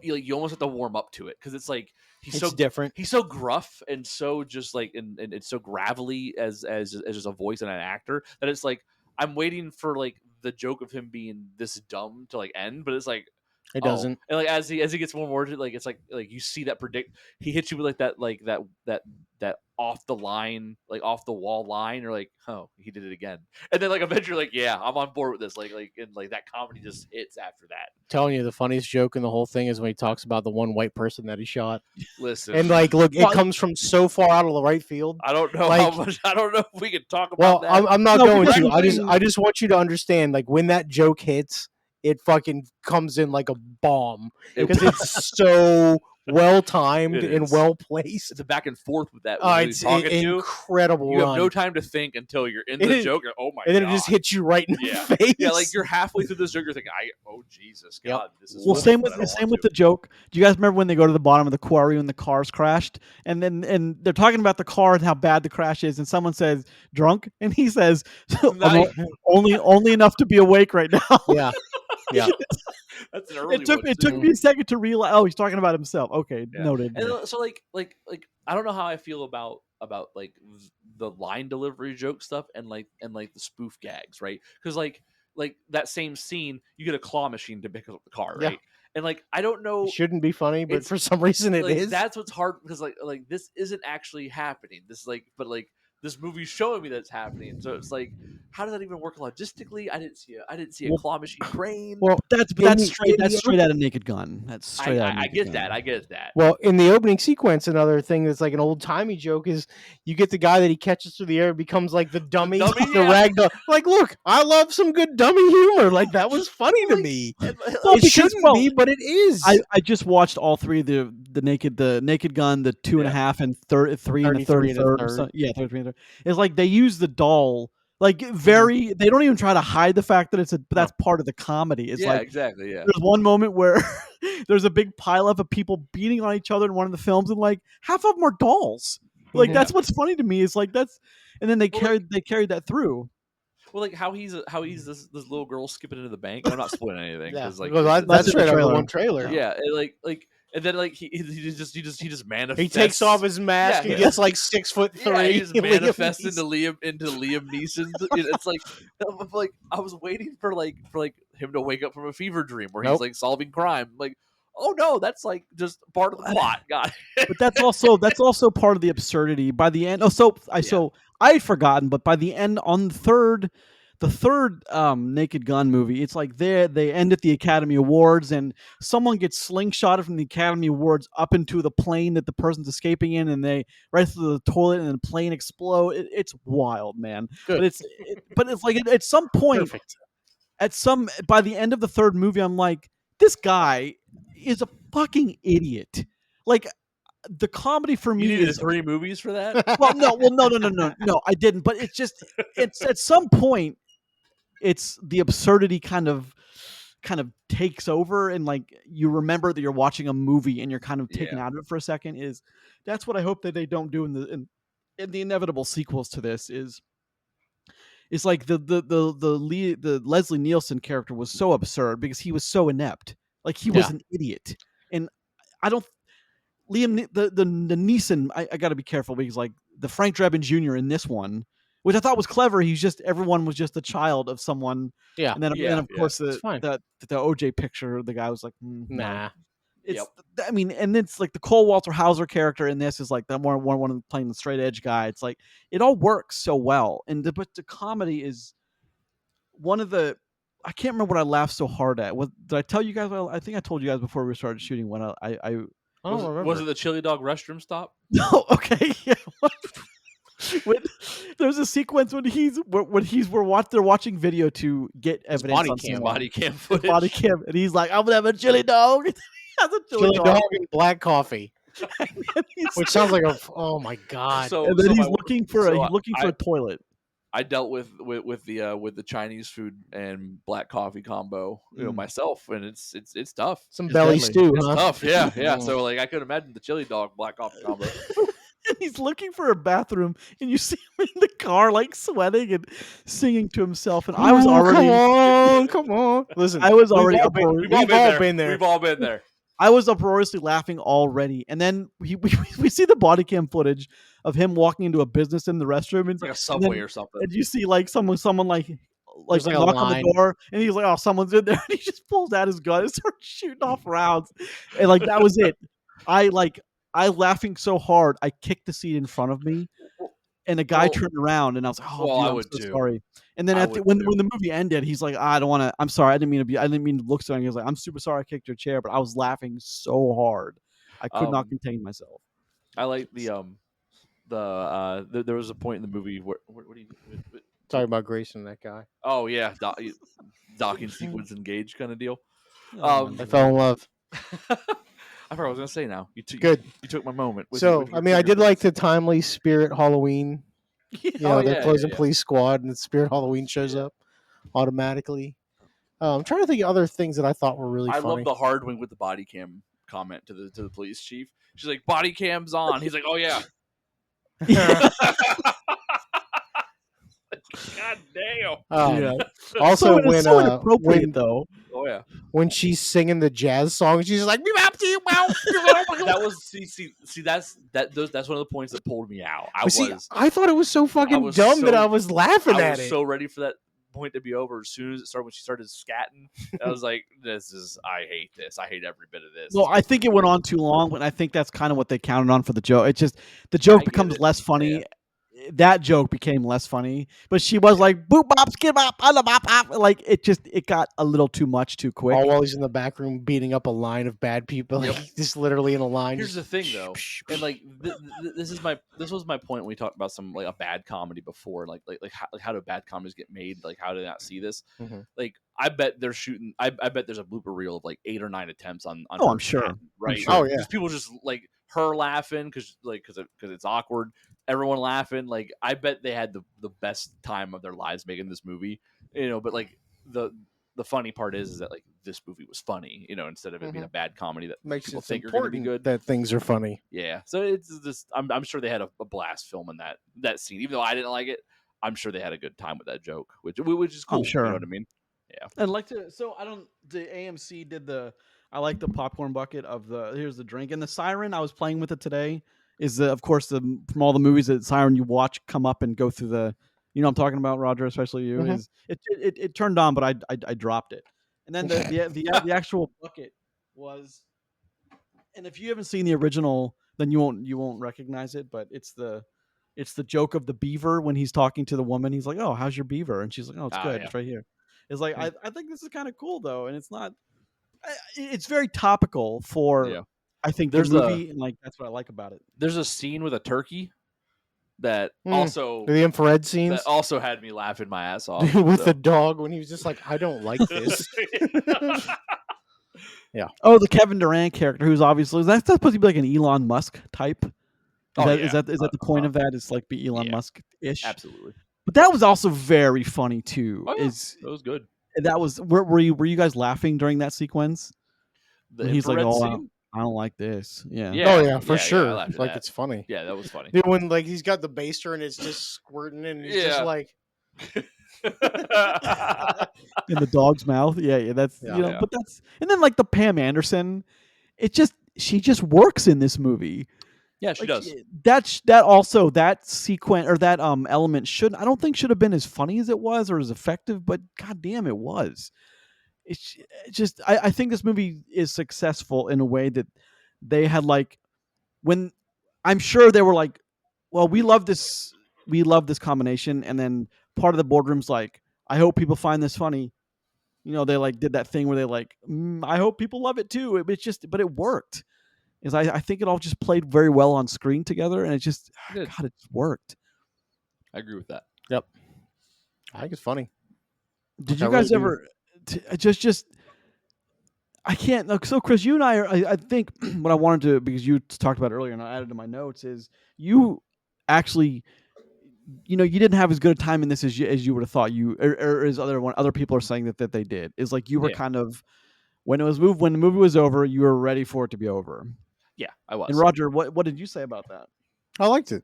you almost have to warm up to it, because it's like It's different. he's so gruff and so just like and it's so gravelly as just a voice and an actor, that it's like I'm waiting for like the joke of him being this dumb to like end, but it's like It doesn't. And like as he gets more like it's like you see that he hits you with that off the line, like off the wall line, or like, oh, he did it again. And then like eventually like, yeah, I'm on board with this. And like that comedy just hits after that. I'm telling you, the funniest joke in the whole thing is when he talks about the one white person that he shot. Listen, And like, look, it comes from so far out of the right field. I don't know like, how much. I don't know if we can talk about that. I'm not No, going because to. I just want you to understand, like, when that joke hits, it fucking comes in like a bomb because it's so well timed and well placed. It's a back and forth with that. It's an incredible. You have no time to think until you're in the joke. Oh my god! And then it just hits you right in the face. Yeah, like you're halfway through this joke, you're thinking, "Oh Jesus, God, this is." Well, same with the joke. Do you guys remember when they go to the bottom of the quarry when the cars crashed, and they're talking about the car and how bad the crash is, and someone says drunk, and he says only enough to be awake right now. Yeah. Yeah. That's an early it took me a second to realize. Oh, he's talking about himself. Okay, noted. And so like I don't know how I feel about like the line delivery joke stuff and like the spoof gags, right? Because like that same scene, you get a claw machine to pick up the car, right? And like I don't know, it shouldn't be funny, but for some reason it is. That's what's hard because like this isn't actually happening. This movie's showing me that it's happening. So it's like, how does that even work logistically? I didn't see a claw machine crane. Well, that's straight out of Naked Gun. That's straight out of Naked Gun. I get that. Well, in the opening sequence, another thing that's like an old timey joke is you get the guy that he catches through the air becomes like the dummy, the ragdoll. Like, look, I love some good dummy humor. Like that was funny to me. It shouldn't be, but it is. I just watched all three, the Naked Gun, the 2.5 and 3 and the 33rd. Yeah, 33. It's like they use the doll like they don't even try to hide the fact that that's part of the comedy. It's exactly. Yeah. There's one moment where there's a big pileup of people beating on each other in one of the films, and like half of them are dolls. Like that's what's funny to me. Is like and then they carried that through. Well, like how he's this little girl skipping into the bank. I'm not spoiling anything. Yeah, like that's straight out of one trailer. Yeah, and then like he just manifests. He takes off his mask and gets like 6'3". Yeah, he just manifests into Liam Neeson. It's like I was waiting for him to wake up from a fever dream where he's like solving crime. Like, oh no, that's like just part of the plot. God. But that's also part of the absurdity. By the end, I had forgotten, but by the end on the third Naked Gun movie, it's like they end at the Academy Awards and someone gets slingshotted from the Academy Awards up into the plane that the person's escaping in, and they right through the toilet and the plane explodes. It's wild, man. Good. But it's like at some point, by the end of the third movie, I'm like, this guy is a fucking idiot. Like the comedy for me you needed 3 movies for that. No, I didn't. But it's at some point. It's the absurdity kind of takes over, and like you remember that you're watching a movie and you're kind of taken out of it for a second. That's what I hope that they don't do in the inevitable sequels to this. Is like the Leslie Nielsen character was so absurd because he was so inept, like he was an idiot, and I don't. Liam the Neeson, I got to be careful because like the Frank Drebin Jr. in this one, which I thought was clever. Everyone was just a child of someone. Yeah. And then of course the OJ picture, the guy was like, nah. I mean, and it's like the Cole Walter Hauser character in this is like that one playing the straight edge guy. It's like it all works so well, but the comedy is one of the. I can't remember what I laughed so hard at. Did I tell you guys? Well, I think I told you guys before we started shooting when I don't remember. Was it the chili dog restroom stop? No. Okay. Yeah. There's a sequence when they're watching video to get evidence on body cam footage. Body cam, and he's like, "I'm gonna have a chili dog." He has a chili dog and black coffee, which sounds like oh my god. And then he's looking for a toilet. I dealt with the Chinese food and black coffee combo, myself, and it's tough. Some belly stew, it's tough. Yeah. So like I could imagine the chili dog black coffee combo. And he's looking for a bathroom, and you see him in the car, like sweating and singing to himself. And I was already, come on. Listen, I was already. We've all been there. We've all been there. I was uproariously laughing already, and then we see the body cam footage of him walking into a business in the restroom, and it's like a Subway or something. And you see like someone like There's, like, a knock on line. the door, and he's like, "Oh, someone's in there," and he just pulls out his gun and starts shooting off rounds, and like that was it. I laughing so hard, I kicked the seat in front of me, and the guy Well- turned around, and I was like, "Oh, well, dude, I I'm would so too. sorry." And then I at the, would when too. when the movie ended, he's like, "I don't want to. I'm sorry. I didn't mean to look so." He was like, "I'm super sorry. I kicked your chair, but I was laughing so hard, I could not contain myself." I like there was a point in the movie where what do you Talking about Grayson, that guy. oh yeah, docking sequence engaged kind of deal. Oh, I fell in love. I forgot what I was gonna say now. You took my moment. So I mean, I did like the timely Spirit Halloween. You know, they're closing Police Squad, and the Spirit Halloween shows up automatically. I'm trying to think of other things that I thought were really I funny. love the hard wing with the body cam comment to the police chief. She's like, "Body cam's on." He's like, "Oh yeah." God damn. yeah. Also, it's so inappropriate though. Oh yeah. when she's singing the jazz song, she's like, That was see that's one of the points that pulled me out. I thought it was so fucking was dumb that so- I was laughing I at was it. so ready for that point to be over as soon as it started when she started scatting. I was like, I hate this. I hate every bit of this. Well, I think it went on too long, but I think that's kind of what they counted on for the joke. It's just the joke I get becomes it. less funny. That joke became less funny, but she was like boop bop skid bop bop bop. Like it got a little too much too quick. All while he's in the back room beating up a line of bad people, Yep. like, just literally in a line. Here's the just thing, though, and like this was my point when we talked about some like a bad comedy before, like how do bad comedies get made? Like how do they not see this? Mhm. Like I bet they're shooting. I bet there's a blooper reel of like 8 or 9 attempts on. Oh, her I'm sure. scatting, right? sure. Oh, yeah. Just people just like her laughing because it's awkward. Everyone laughing. Like I bet they had the best time of their lives making this movie. You know, but like the funny part is that like this movie was funny. You know, instead of it being a bad comedy that Makes people it think are going to be important good. that things are funny. Yeah, so it's just I'm sure they had a blast filming that scene. Even though I didn't like it, I'm sure they had a good time with that joke, which is cool. I'm sure. You know what I mean? Yeah. I'd like to. So I don't. The AMC did the. I like the popcorn bucket of the. Here's the drink and the siren. I was playing with it today. Is of course from all the movies that siren you watch come up and go through the. You know what I'm talking about, Roger, especially you. Mhm. Is it turned on, but I dropped it, and then the actual bucket was. And if you haven't seen the original, then you won't recognize it. But it's the joke of the beaver when he's talking to the woman. He's like, "Oh, how's your beaver?" And she's like, "Oh, it's good. Yeah. It's right here." It's like I think this is kind of cool though, and it's not. It's very topical for. Yeah. I think There's the movie, and like that's what I like about it. There's a scene with a turkey that also The infrared scenes that also had me laughing my ass off. with the dog when he was just like, I don't like this. Oh, the Kevin Durant character, who's obviously that's supposed to be like an Elon Musk type. Is that the point of that? It's like be Elon Musk ish. Absolutely. But that was also very funny too. Oh, yeah. That was good. That was were you guys laughing during that sequence? The When he's like, infrared "Oh, scene? I don't like this." Yeah. Yeah. Oh yeah, for I sure. laughed at Like that. it's funny. Yeah, that was funny. Dude, when like he's got the baster and it's just squirting and he's just Yeah. like In the dog's mouth. Yeah, that's Yeah. you know, Yeah. but that's and then like the Pam Anderson, she just works in this movie. Yeah, she does. That sequence or that element I don't think should have been as funny as it was or as effective, but goddamn it was. It's just I think this movie is successful in a way that they had like when I'm sure they were like, well, we love this combination, and then part of the boardroom's like, I hope people find this funny. You know, they like did that thing where they like, I hope people love it too. But it worked. Is I think it all just played very well on screen together, and it just It did. God, it worked. I agree with that. Yep. I think it's funny. Did I you guys really ever just? I can't. So, Chris, you and I think what I wanted to because you talked about it earlier, and I added to my notes is you actually, you know, you didn't have as good a time in this as you would have thought. Or as other people are saying that they did. Is like you were kind of when the movie was over, you were ready for it to be over. Yeah, I was. And Roger, what did you say about that? I liked it.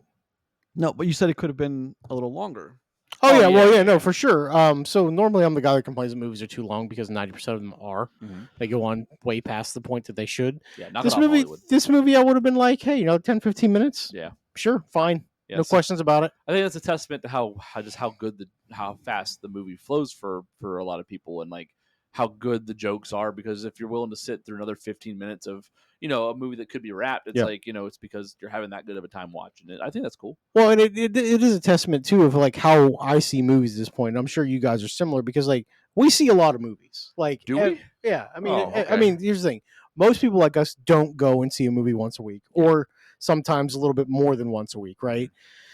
No, but you said it could have been a little longer. Oh yeah, well, no, for sure. So normally I'm the guy that complains that movies are too long because 90% of them are. Mhm. They go on way past the point that they should. Yeah, knock This it off, Hollywood. movie, I would have been like, hey, 10, 15 minutes. Yeah. Sure, fine. No so questions about it. I think that's a testament to how fast the movie flows for a lot of people, and like how good the jokes are. Because if you're willing to sit through another 15 minutes of a movie that could be wrapped, it's like it's because you're having that good of a time watching it. I think that's cool. Well, and it is a testament too of like how I see movies at this point. And I'm sure you guys are similar because like we see a lot of movies. Like, Do we? Yeah. I mean, Oh, okay. I mean, here's the thing: most people like us don't go and see a movie once a week, or sometimes a little bit more than once a week, right?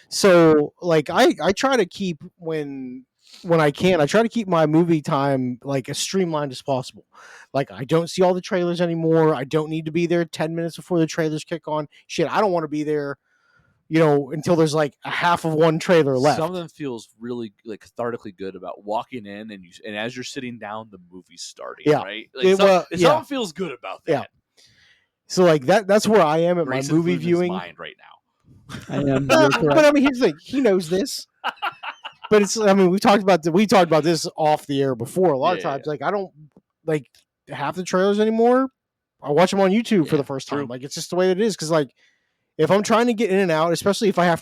So, like, I try to keep when I can, I try to keep my movie time like as streamlined as possible. Like, I don't see all the trailers anymore. I don't need to be there 10 minutes before the trailers kick on. Shit, I don't want to be there until there's like a half of one trailer left. Some of them feels really like cathartically good about walking in and as you're sitting down, the movie's starting. Yeah. Right. Like something feels good about that. Yeah. So like that's where I am at Grayson my movie losing his viewing. mind right now. I am. But I mean, here's the thing: he knows this. But it's. I mean, we talked about this off the air before. A lot of times, like I don't like half the trailers anymore. I watch them on YouTube for the first time. Like it's just the way that it is. Because like if I'm trying to get in and out, especially if I have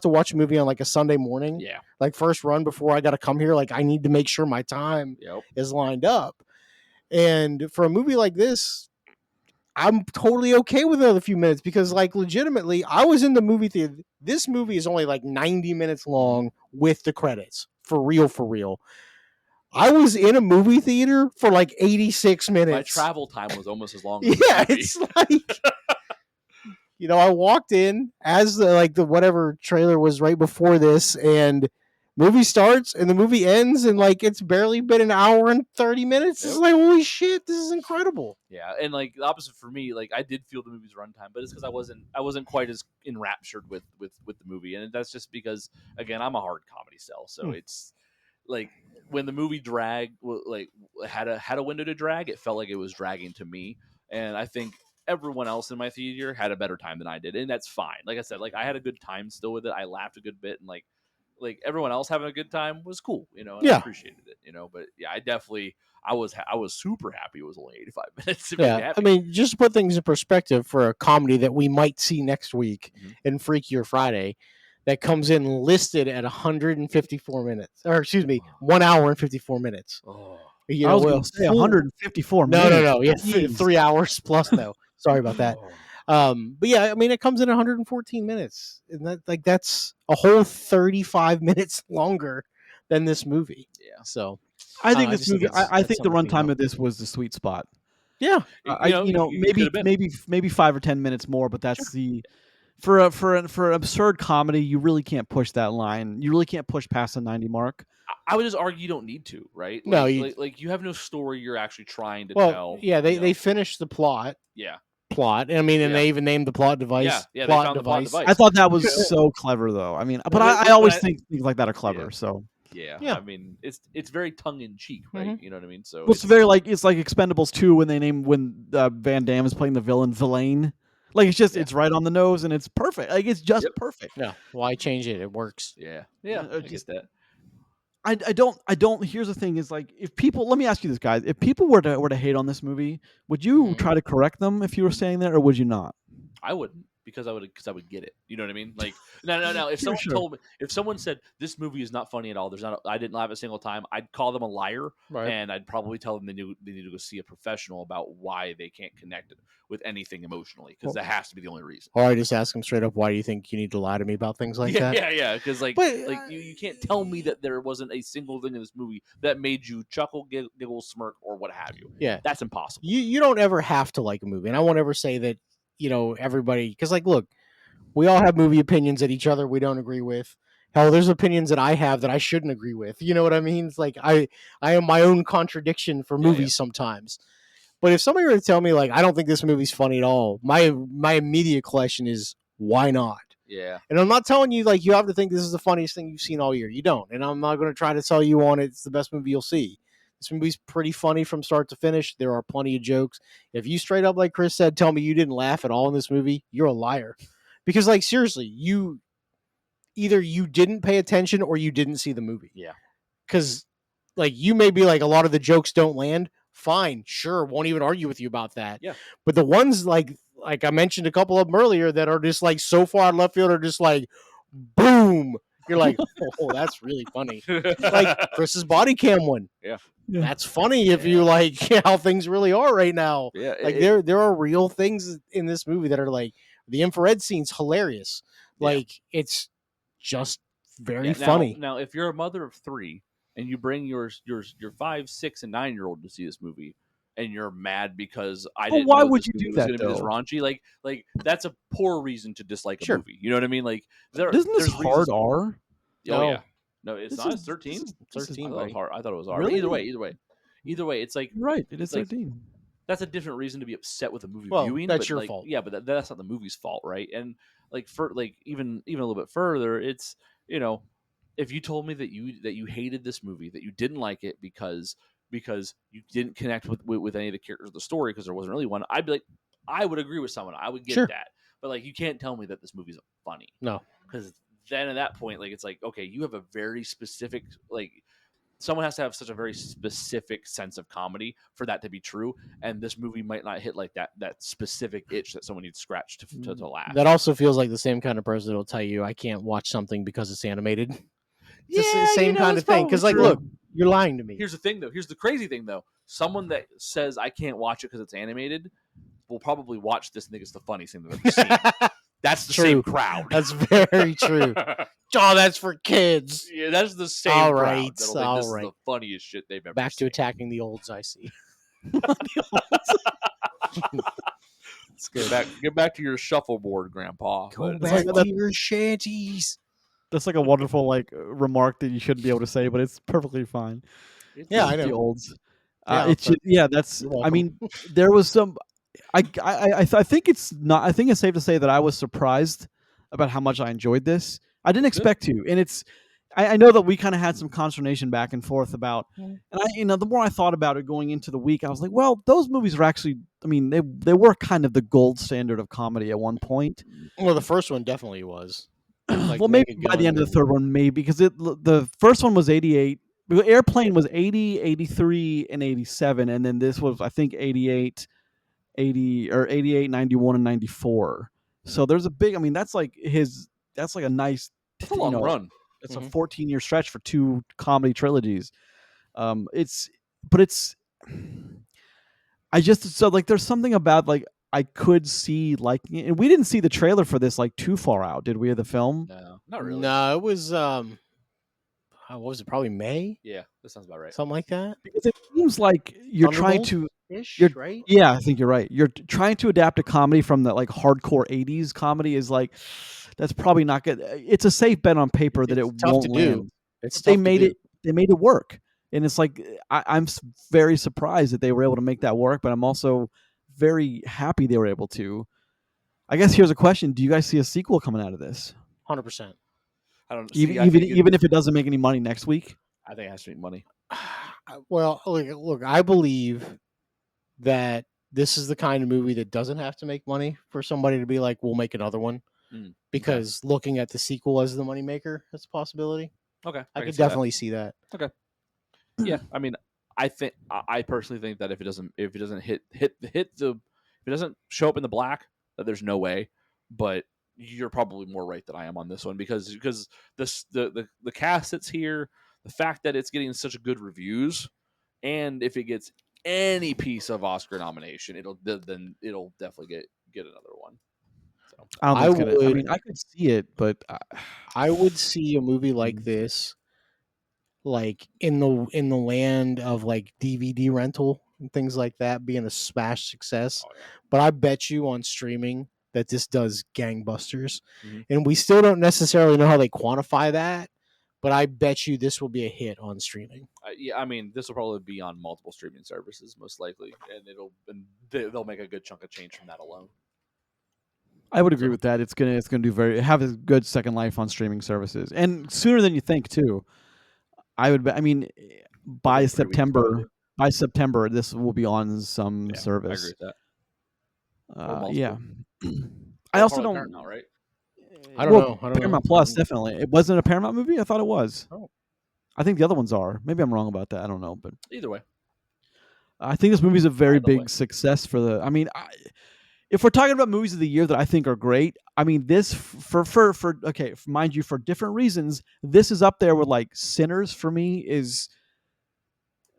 to watch a movie on like a Sunday morning, like first run before I got to come here, like I need to make sure my time is lined up. And for a movie like this, I'm totally okay with another few minutes because, like, legitimately, I was in the movie theater. This movie is only like 90 minutes long with the credits. For real. I was in a movie theater for like 86 minutes. My travel time was almost as long. Yeah, it's like, I walked in as the whatever trailer was right before this, and movie starts and the movie ends, and like it's barely been an hour and 30 minutes. It's like, holy shit, this is incredible. Yeah, and like the opposite for me, like I did feel the movie's runtime, but it's because I wasn't quite as enraptured with the movie, and that's just because again I'm a hard comedy cell, so it's like when the movie dragged, like had a window to drag, it felt like it was dragging to me, and I think everyone else in my theater had a better time than I did, and that's fine. Like I said, like I had a good time still with it. I laughed a good bit, and like everyone else having a good time was cool, and I appreciated it, but I was super happy it was only 85 minutes. I mean, just to put things in perspective for a comedy that we might see next week in Freakier Friday, that comes in listed at 154 minutes, or excuse me, 1 hour and 54 minutes. I was going to say 154 minutes. No. Yeah, 3 hours plus though. Sorry about that. But yeah, I mean, it comes in 114 minutes, and that's a whole 35 minutes longer than this movie. Yeah. So I think this movie. I think the runtime of this was the sweet spot. Yeah. Maybe 5 or 10 minutes more, but that's for an absurd comedy. You really can't push that line. You really can't push past the 90 mark. I would just argue you don't need to, right? No, you have no story you're actually trying to tell. Yeah, they finished the plot. Yeah. Plot. I mean, and they even named the plot device. Yeah, plot device. I thought that was so clever, though. I mean, but I always think things like that are clever. So yeah. I mean, it's very tongue in cheek, right? You know what I mean? So it's very like Expendables 2 when Van Damme is playing the villain. Like it's right on the nose and it's perfect. Like it's just perfect. Yeah. Why change it? It works. Yeah. I get that. I don't. Here's the thing: is like if people. Let me ask you this, guys. If people were to hate on this movie, would you try to correct them if you were saying that, or would you not? I wouldn't, because I would get it. You know what I mean? Like no. If someone told me, if someone said this movie is not funny at all, I didn't laugh a single time, I'd call them a liar, and I'd probably tell them they need to go see a professional about why they can't connect it with anything emotionally, because that has to be the only reason. Or I just ask them straight up, why do you think you need to lie to me about things like that? Yeah, because you can't tell me that there wasn't a single thing in this movie that made you chuckle, giggle, smirk, or what have you. Yeah, that's impossible. You don't ever have to like a movie, and I won't ever say that. Everybody, because look, we all have movie opinions that each other we don't agree with. Hell, there's opinions that I have that I shouldn't agree with. You know what I mean? It's like I am my own contradiction for movies sometimes. But if somebody were to tell me I don't think this movie's funny at all, my immediate question is, why not? Yeah. And I'm not telling you you have to think this is the funniest thing you've seen all year. You don't. And I'm not going to try to sell you on it's the best movie you'll see. This movie's pretty funny from start to finish. There are plenty of jokes. If you straight up, like Chris said, tell me you didn't laugh at all in this movie, you're a liar. Because seriously, you didn't pay attention or you didn't see the movie. Yeah. Because you may be a lot of the jokes don't land. Fine, sure, won't even argue with you about that. Yeah. But the ones like I mentioned a couple of them earlier that are just so far left field are just boom. You're like, oh, that's really funny. Like Chris's body cam one. Yeah. That's funny if you like how things really are right now. Yeah, Like there are real things in this movie that are like the infrared scene's hilarious. Yeah. Like it's just very Yeah, funny. Now, if you're a mother of 3 and you bring your 5, 6, and 9-year-old to see this movie, and you're mad because I Well, didn't why know would this you movie do was that, going to be this though? raunchy, like that's a poor reason to dislike a Sure. movie. You know what I mean? Like, Isn't this there's hard reasons. R? Oh No. yeah, no, it's This not. is- It's 13. this is 13, I thought it was buddy. hard. I thought it was hard. Really? But either way, it's like You're right. It is it's like 13. that's a different reason to be upset with a movie Well, viewing. that's but your like, fault. Yeah, but that's not the movie's fault, right? And like for like even a little bit further, it's if you told me that you hated this movie, that you didn't like it because you didn't connect with any of the characters of the story because there wasn't really one, I'd be like, I would agree with someone. I would get Sure. that. But like, you can't tell me that this movie's funny. No. Because then at that point, like, it's like, okay, you have a very specific, like, someone has to have such a very specific sense of comedy for that to be true, and this movie might not hit like that specific itch that someone needs scratched to laugh. That also feels like the same kind of person that'll tell you I can't watch something because it's animated. It's the same kind of thing. Because like, look, you're lying to me. Here's the thing, though. Here's the crazy thing, though. Someone that says I can't watch it because it's animated will probably watch this and think it's the funniest thing they've ever seen. That's the same crowd. That's very true. Oh, that's for kids. Yeah, that's the same All crowd. right, That'll think all this right. is the funniest shit they've ever Back seen. to attacking the olds, I see. Let's get back to your shuffleboard, Grandpa. Go But- back to your shanties. That's like a wonderful remark that you shouldn't be able to say, but it's perfectly fine. Yeah, I know. The olds. Yeah, It's but- that's. You're I welcome. mean, there was some. I think it's not. I think it's safe to say that I was surprised about how much I enjoyed this. I didn't expect to, and it's. I know that we kind of had some consternation back and forth about, and the more I thought about it going into the week, I was like, well, those movies are actually. I mean, they were kind of the gold standard of comedy at one point. Well, the first one definitely was. Like Well, maybe Naked by the Gun end of the third one, maybe because the first one was 88. Airplane was 80, 83, and 87, and then this was I think 88, 91, and 94. So there's a big. I mean, that's like a nice. It's a long run. It's a 14-year stretch for 2 comedy trilogies. It's. I just so like there's something about like I could see liking it, and we didn't see the trailer for this like too far out, did we? Of the film? No, not really. No, it was what was it? Probably May, Yeah, that sounds about right. something like that. Because it seems like you're trying to. Ish, You're- right? Yeah, I think you're right. You're trying to adapt a comedy from the like hardcore 80s comedy is like that's probably not good. It's a safe bet on paper that It's it tough won't to do. land. It's They tough to made do. it. They made it work, and it's like I'm very surprised that they were able to make that work. But I'm also very happy they were able to. I guess here's a question: do you guys see a sequel coming out of this? 100%. I don't Even if it doesn't make any money next week. I think it has to make money. Well, look, I believe that this is the kind of movie that doesn't have to make money for somebody to be like, we'll make another one. Because looking at the sequel as the moneymaker, that's a possibility. Okay, I can could see that. definitely see that. Yeah, I mean, I personally think that if it doesn't show up in the black, that there's no way. But you're probably more right than I am on this one because the cast that's here, the fact that it's getting such good reviews, and if it gets any piece of Oscar nomination, it'll definitely get another one. So I don't think it's gonna. I would- mean, I could see it, but I would see a movie like this, like in the land of like DVD rental and things like that, being a smash success. Oh, yeah. But I bet you on streaming that this does gangbusters, Mhm. and we still don't necessarily know how they quantify that. But I bet you this will be a hit on streaming. yeah, I mean, this will probably be on multiple streaming services most likely, and they'll make a good chunk of change from that alone. I would agree with that. It's gonna have a good second life on streaming services, and sooner than you think too. I would. I mean, by 3 weeks September, this will be on some Yeah, service. I agree with that. Or Yeah. multiple. I also Probably don't. Paramount, right? I don't know. I don't know. Paramount Plus, definitely. It wasn't a Paramount movie. I thought it was. Oh. I think the other ones are. Maybe I'm wrong about that. I don't know, but Either way. I think this movie's a very Either way. big success for the. I mean, if we're talking about movies of the year that I think are great, I mean, this for okay, mind you, for different reasons, this is up there with like Sinners for me.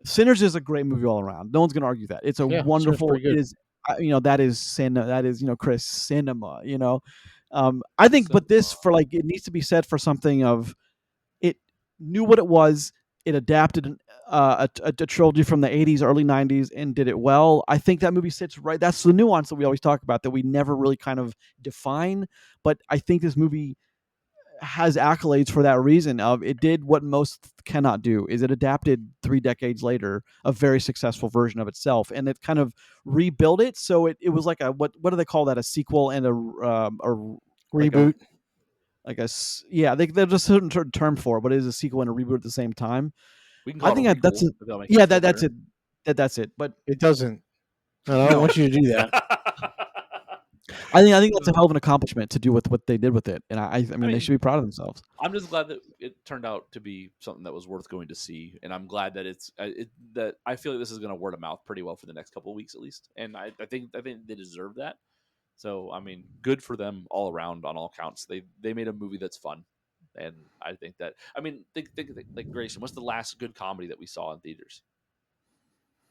Sinners is a great movie all around. No one's gonna argue that. It's a Yeah, wonderful. pretty good. It is, that is cinema. That is, Chris, cinema. I think, but this for like it needs to be said for something of it knew what it was. It adapted a trilogy from the 80s, early 90s, and did it well. I think that movie sits right. That's the nuance that we always talk about that we never really kind of define. But I think this movie has accolades for that reason of it did what most cannot do is it adapted 3 decades later a very successful version of itself, and it kind of rebuilt it. So it was like a what do they call that, a sequel and a Reboot. There's a certain term for it, but it is a sequel and a reboot at the same time. We can call I think it that's it. Yeah, that's it. That's it. But it doesn't. I don't want you to do that. I think that's a hell of an accomplishment to do with what they did with it, and I mean they should be proud of themselves. I'm just glad that it turned out to be something that was worth going to see, and I'm glad that that I feel like this is going to word of mouth pretty well for the next couple of weeks at least, and I think they deserve that. So I mean, good for them all around on all counts. They made a movie that's fun, and I think that think like Grayson. What's the last good comedy that we saw in theaters?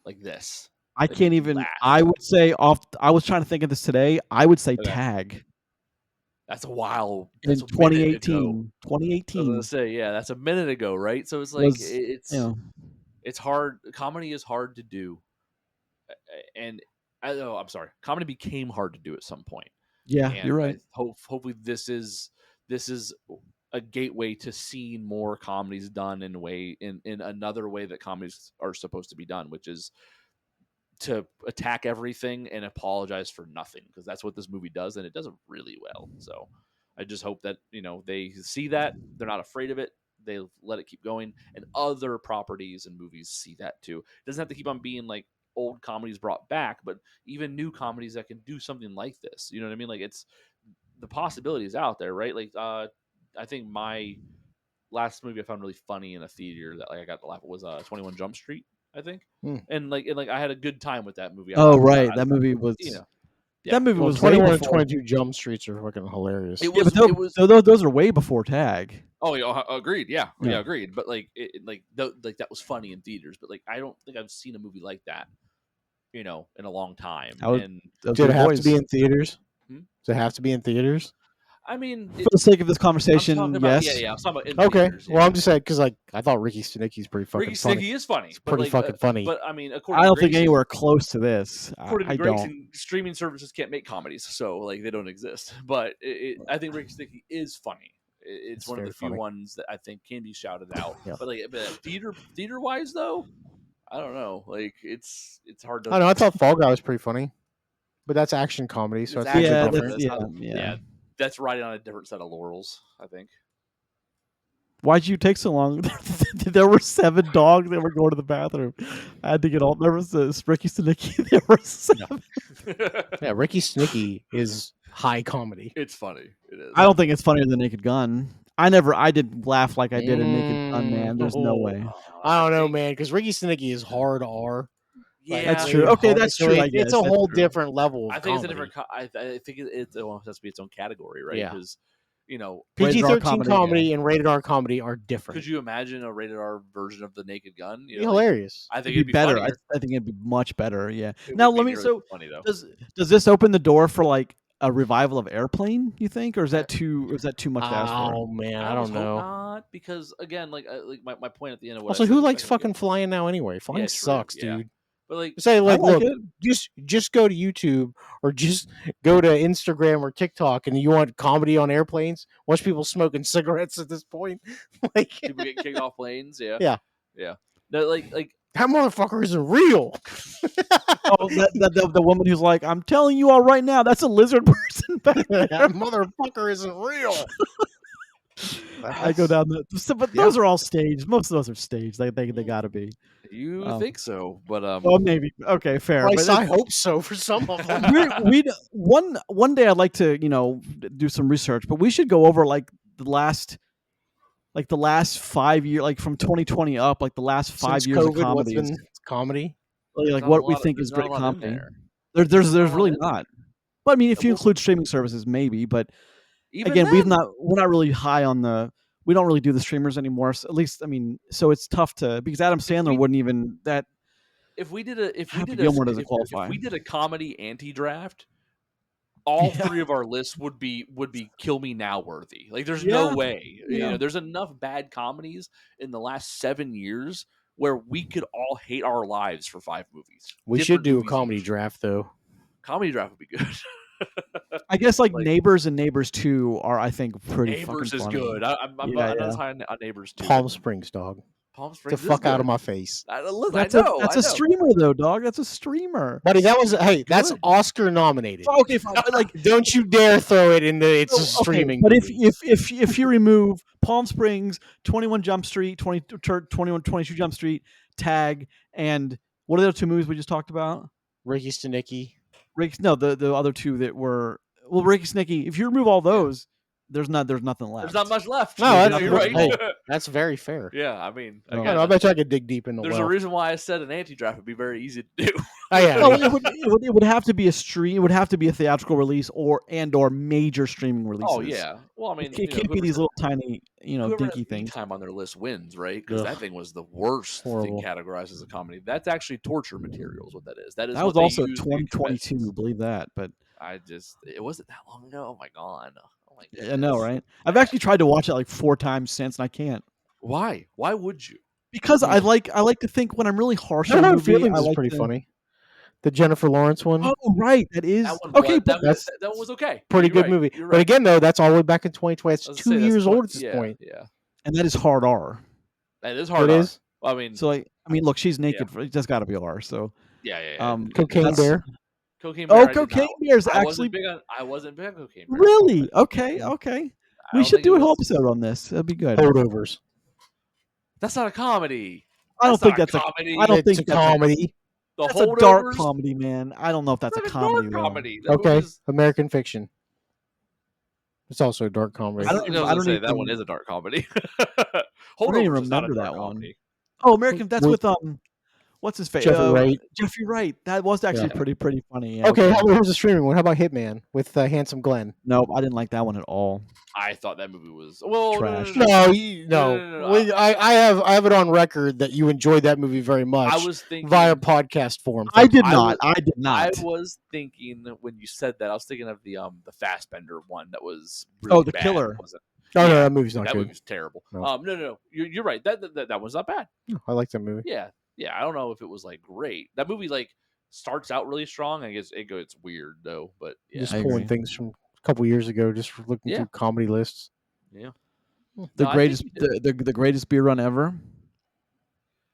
Like this. I can't even. I would say I was trying to think of this today. I would say Tag. That's a while. In 2018. 2018. I was gonna say, yeah, that's a minute ago, right? So it's like it's hard. Comedy is hard to do, and I'm sorry, comedy became hard to do at some point. Yeah, you're right. Hopefully, this is a gateway to seeing more comedies done in another way that comedies are supposed to be done, which is to attack everything and apologize for nothing, because that's what this movie does, and it does it really well. So I just hope that they see that, they're not afraid of it, they let it keep going, and other properties and movies see that too. It doesn't have to keep on being like old comedies brought back, but even new comedies that can do something like this. You know what I mean? Like, it's the possibility is out there, right? Like I think my last movie I found really funny in a theater that I got to laugh at was 21 Jump Street, I think. And I had a good time with that movie. That movie was that movie was 21 and 22 Jump Streets are fucking hilarious. Those are way before Tag. Oh yeah, agreed. Yeah, agreed. But that was funny in theaters. But I don't think I've seen a movie like that, in a long time. Did it have to be in theaters? Does it have to be in theaters? I mean, for the sake of this conversation, yes. Yeah. I'm talking about okay. Theaters, well, I'm just saying because I thought Ricky Stenicki's pretty fucking Ricky funny. Stenicki is funny. It's pretty fucking funny. But I mean, I don't think anywhere close to this. According to I Grayson, don't. Streaming services can't make comedies, so they don't exist. But I think Ricky Stenicki is funny. It's one of the few ones that I think can be shouted out. Yeah. But theater wise though, I don't know. It's hard to. I know. I thought Fall Guy was pretty funny, but that's action comedy, so it's yeah. That's riding on a different set of laurels, I think. Why'd you take so long? There were 7 dogs that were going to the bathroom. I had to get all. There was Ricky Stenicki. There were 7. Yeah, Ricky Stenicki is high comedy. It's funny. It is. I don't think it's funnier than Naked Gun. I did laugh like I did in Naked Gun, man. There's no way. I don't know, man, because Ricky Stenicki is hard R. Yeah, that's true. Okay, that's true. It's a whole different level. I think it's a different. I think it has to be its own category, right? Yeah. Because PG-13 comedy and rated R comedy are different. Could you imagine a rated R version of the Naked Gun? It'd be hilarious. I think it'd be better. I think it'd be much better. Yeah. Now let me. So does this open the door for a revival of Airplane? You think, or is that too much to ask for? Oh man, I don't know. Not because again, my point at the end of what. Also, who likes fucking flying now anyway? Flying sucks, dude. But say look, just go to YouTube or just go to Instagram or TikTok, and you want comedy on airplanes. Watch people smoking cigarettes at this point. People get kicked off planes. Yeah. No, that motherfucker isn't real. The woman who's like, I'm telling you all right now, that's a lizard person back there. That motherfucker isn't real. I go down but those are all staged. Most of those are staged. They gotta be. You think so, but well, maybe. Okay, fair. But I hope so for some of them. One day I'd like to do some research, but we should go over the last 5 years, from 2020 up, the last 5 years COVID, of comedy. Comedy. What we think is great comedy. There's really not. But I mean, if you Well, include streaming services, maybe. But even again, then, we're not really high on the. We don't really do the streamers anymore. So at least, I mean, so it's tough to because Adam Sandler wouldn't even that. if we did a Happy Gilmore doesn't if qualify. we did a comedy anti-draft, all Yeah. 3 of our lists would be kill me now worthy. Like there's Yeah. no way. Yeah. There's enough bad comedies in the last 7 years where we could all hate our lives for 5 movies. We should Different do a movies comedy each. draft though. Comedy draft would be good. I guess like Like- Neighbors and Neighbors 2 are I think pretty Neighbors fucking is funny. good. I'm Yeah, not yeah. as high on Neighbors too. Palm Springs, dog. Palm Get Springs. the fuck is out good. of my face. Look, That's I know. a streamer though, dog. That's a streamer. Buddy, that's Good. Oscar nominated. Okay, fine. But like Don't you dare throw it in the it's a okay, streaming. but movie. if you remove Palm Springs, 21 Jump Street, 22 Jump Street, Tag, and what are the other 2 movies we just talked about? Ricky Stenicki. No, the other 2 that were Ricky Snicky. If you remove all those, there's nothing left. There's not much left. No, that's- you're right. hey, That's very fair. Yeah, I mean, No. again, I bet you I could dig deep in the there's well. a reason why I said an anti-draft would be very easy to do. Oh, yeah. Well, it would have to be a stream. It would have to be a theatrical release or major streaming releases. Oh yeah. Well, I mean, It can't be these little tiny, whoever dinky has things. time on their list wins, right? Because Ugh. that thing was the worst Horrible. thing categorized as a comedy. That's actually torture material. Is what that is. That is. That what was they also use to 2022, expense. believe that. But It wasn't that long ago. Oh my god. Oh my I know, goodness. right? I've actually tried to watch it like 4 times since, and I can't Why? Why would you? because I like to think when I'm really harsh on a Hard movie, Feelings I is like pretty to- funny. The Jennifer Lawrence one. Oh, right, that is That one okay. was, But that's- that one was okay. Pretty You're good right. movie. You're But right. again, though, that's all the way back in 2020. It's I was 2 gonna say, that's years old at this yeah, point. Yeah, and that is hard R. that is hard. It R. is. I mean, So like, I mean, look, she's naked. That's got to be R. So yeah. Cocaine that's- Bear. Cocaine Bear. Oh, I did Cocaine not- Bear is I actually wasn't big on Cocaine Bear. really okay. Okay, I we don't should think do it a whole was- episode on this. That'd be good. Holdovers. That's not a comedy. I don't think not that's a. comedy. I don't It's think a that's a- comedy. The That's a dark Holdovers? comedy, man. I don't know if that's a It's comedy. dark though. comedy. That Okay. movie's- American Fiction. It's also a dark comedy. I don't I even- was I gonna don't say that even- one is a dark comedy. even Holdovers is not a remember dark that one. comedy. Oh, American. That's With- with what's his face? Jeffrey Wright. Jeffrey Wright. That was actually Yeah. pretty funny. Yeah, Okay, here's a streaming one. How about Hitman with Handsome Glenn? No, I didn't like that one at all. I thought that movie was well Trash. No. No, No. I have it on record that you enjoyed that movie very much I was thinking via podcast form. I did I not. was- I did I not. was thinking when you said that, I was thinking of the Fassbender one that was Oh, really The bad, Killer. wasn't it? Oh no, Yeah, that movie's not that good. movie was terrible. No. No. You're right. That one's not bad. No, I like that movie. Yeah. I don't know if it was like great. That movie like starts out really strong. I guess it goes weird though. But yeah, Just I pulling agree. things from a couple years ago, just for looking Yeah. through comedy lists. yeah. The No, I greatest, think you the greatest beer run ever.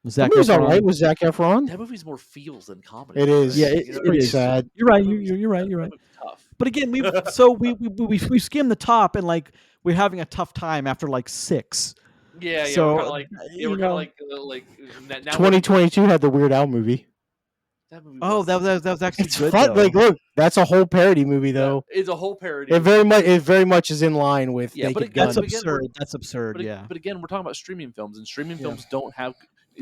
That Zac movie's all Efron. right with Zac Efron. That movie's more feels than comedy. It is. Yeah, right? it- You know, it pretty is. sad. You're right. that movie's- You're right. that You're right. movie's tough. But again, we skimmed the top and like we're having a tough time after like 6. Yeah. So, We're kind of like you we're kind know- of like now 2022 had the Weird Al movie. that movie. Oh, that was actually It's good. fun. though. Like, look, that's a whole parody movie, though. It's a whole parody. It very much is in line with Yeah, but Naked again- That's Gun. again, absurd. That's absurd. But, Yeah. but again, we're talking about streaming films, and streaming Yeah. films don't have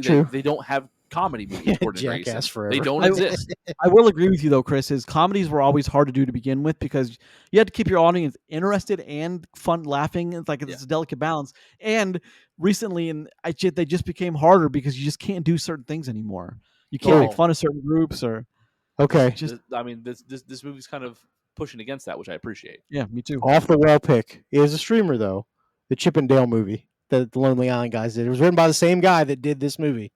True. they don't have comedy movies. Yeah, according to Jackass Neeson. forever. They don't I- exist. I will agree with you though, Chris. Is comedies were always hard to do to begin with because you had to keep your audience interested and fun, laughing. It's like it's a delicate balance. And recently, they just became harder because you just can't do certain things anymore. You can't Oh. make fun of certain groups or Okay, just I mean, this movie's kind of pushing against that, which I appreciate. yeah, me too. off the wall pick is a streamer though. The Chip and Dale movie that the Lonely Island guys did. It was written by the same guy that did this movie.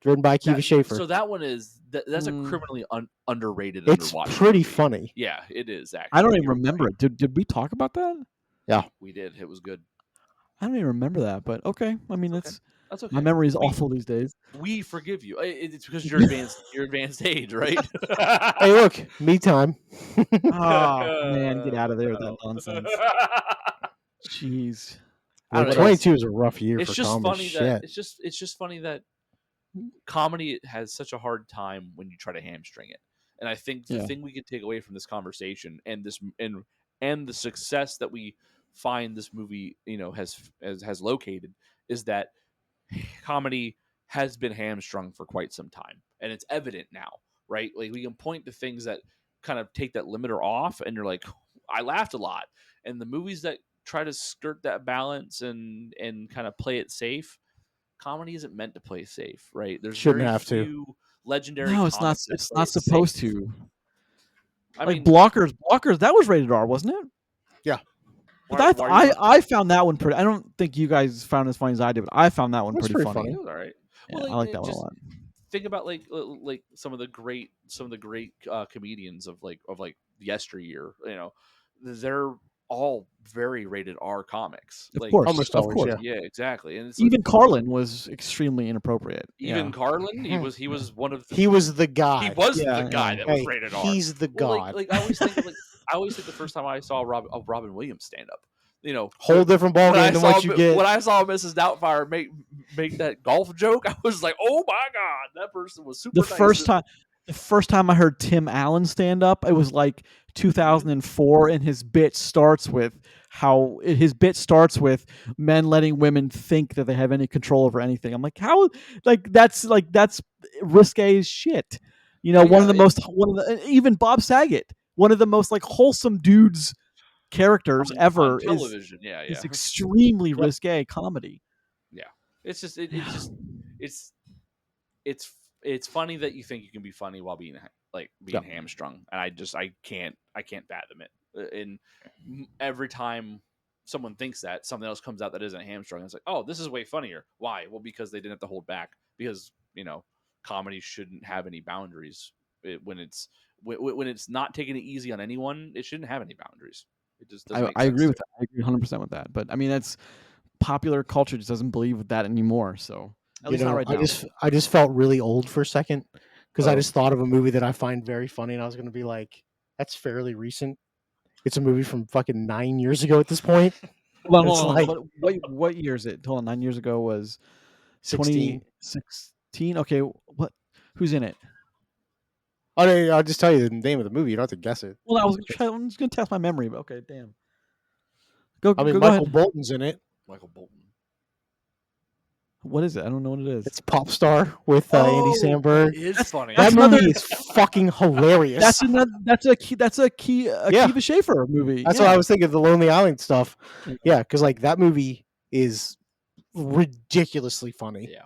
Written by Akiva Schaffer. So that one is that's a Mm. criminally underrated. It's underwatched pretty movie. funny. Yeah, it is. Actually, I don't even You're remember right. it. Did we talk about that? We did. It was good. I don't even remember that. But okay. I mean, Okay. That's okay. my memory is We- awful these days. We forgive you. It's because you're advanced. You're advanced age, right? Hey, look, me time. Oh man, get out of there with that nonsense. Jeez. I don't know, 22 is a rough year It's for just comedy. funny Shit. that it's just funny that comedy has such a hard time when you try to hamstring it. And I think the Yeah. thing we could take away from this conversation and this and the success that we find this movie, has located is that comedy has been hamstrung for quite some time, and it's evident now, right? Like we can point to things that kind of take that limiter off, and you're like, I laughed a lot. And the movies that try to skirt that balance and kind of play it safe, comedy isn't meant to play safe, right? There's Shouldn't very have to. few legendary No, it's not. comics that It's play not it supposed safe. to. I Like mean, Blockers, that was rated R, wasn't it? Yeah. But why are you I found that one pretty. I don't think you guys found it as funny as I did, but I found that one That's pretty pretty funny. funny. it was all right. Yeah, Well, I like that one a just lot. think about like some of the great comedians of yesteryear. You know, they're all very rated R comics. Of Like course, almost of always, course. yeah. yeah, exactly. And it's Even Carlin was extremely inappropriate. even Yeah. Carlin, he was one of the, He was the guy. he was Yeah, the guy yeah. that was Hey, rated R. he's the Well, god. like I always think the first time I saw Robin Williams stand up, you know, Whole different when I ballgame than saw what you get. when I saw Mrs. Doubtfire make that golf joke, I was like, oh my god, that person was super. The first time I heard Tim Allen stand up, it was like 2004, and his bit starts with men letting women think that they have any control over anything. I'm like, how? That's risque as shit. You know, even Bob Saget, one of the most like wholesome dudes characters ever on television. is extremely Yep. risque comedy. Yeah, it's just it's funny that you think you can be funny while being hamstrung, and I can't fathom it. And every time someone thinks that, something else comes out that isn't hamstrung, it's like, oh, this is way funnier. Why? Well, because they didn't have to hold back. Because comedy shouldn't have any boundaries. When it's not taking it easy on anyone, it shouldn't have any boundaries. It just doesn't. I agree with that. I agree 100% with that. But I mean, that's popular culture just doesn't believe with that anymore. So at least not right now. I just felt really old for a second because I Oh. just thought of a movie that I find very funny, and I was going to be like, "That's fairly recent. It's a movie from fucking 9 years ago at this point." Hold It's on. like- What year is it? Hold on. 9 years ago was 16. 2016. Okay, what? Who's in it? I'll just tell you the name of the movie. You don't have to guess it. Well, I'm just gonna test my memory, but okay, damn. Go I mean, go Michael ahead. Bolton's in it. Michael Bolton. What is it? I don't know what it is. It's Pop Star with Andy Samberg. It's funny. That That's movie another- is fucking hilarious. That's a Akiva Schaffer movie. That's yeah. what I was thinking of, the Lonely Island stuff. Yeah, because like that movie is ridiculously funny. Yeah.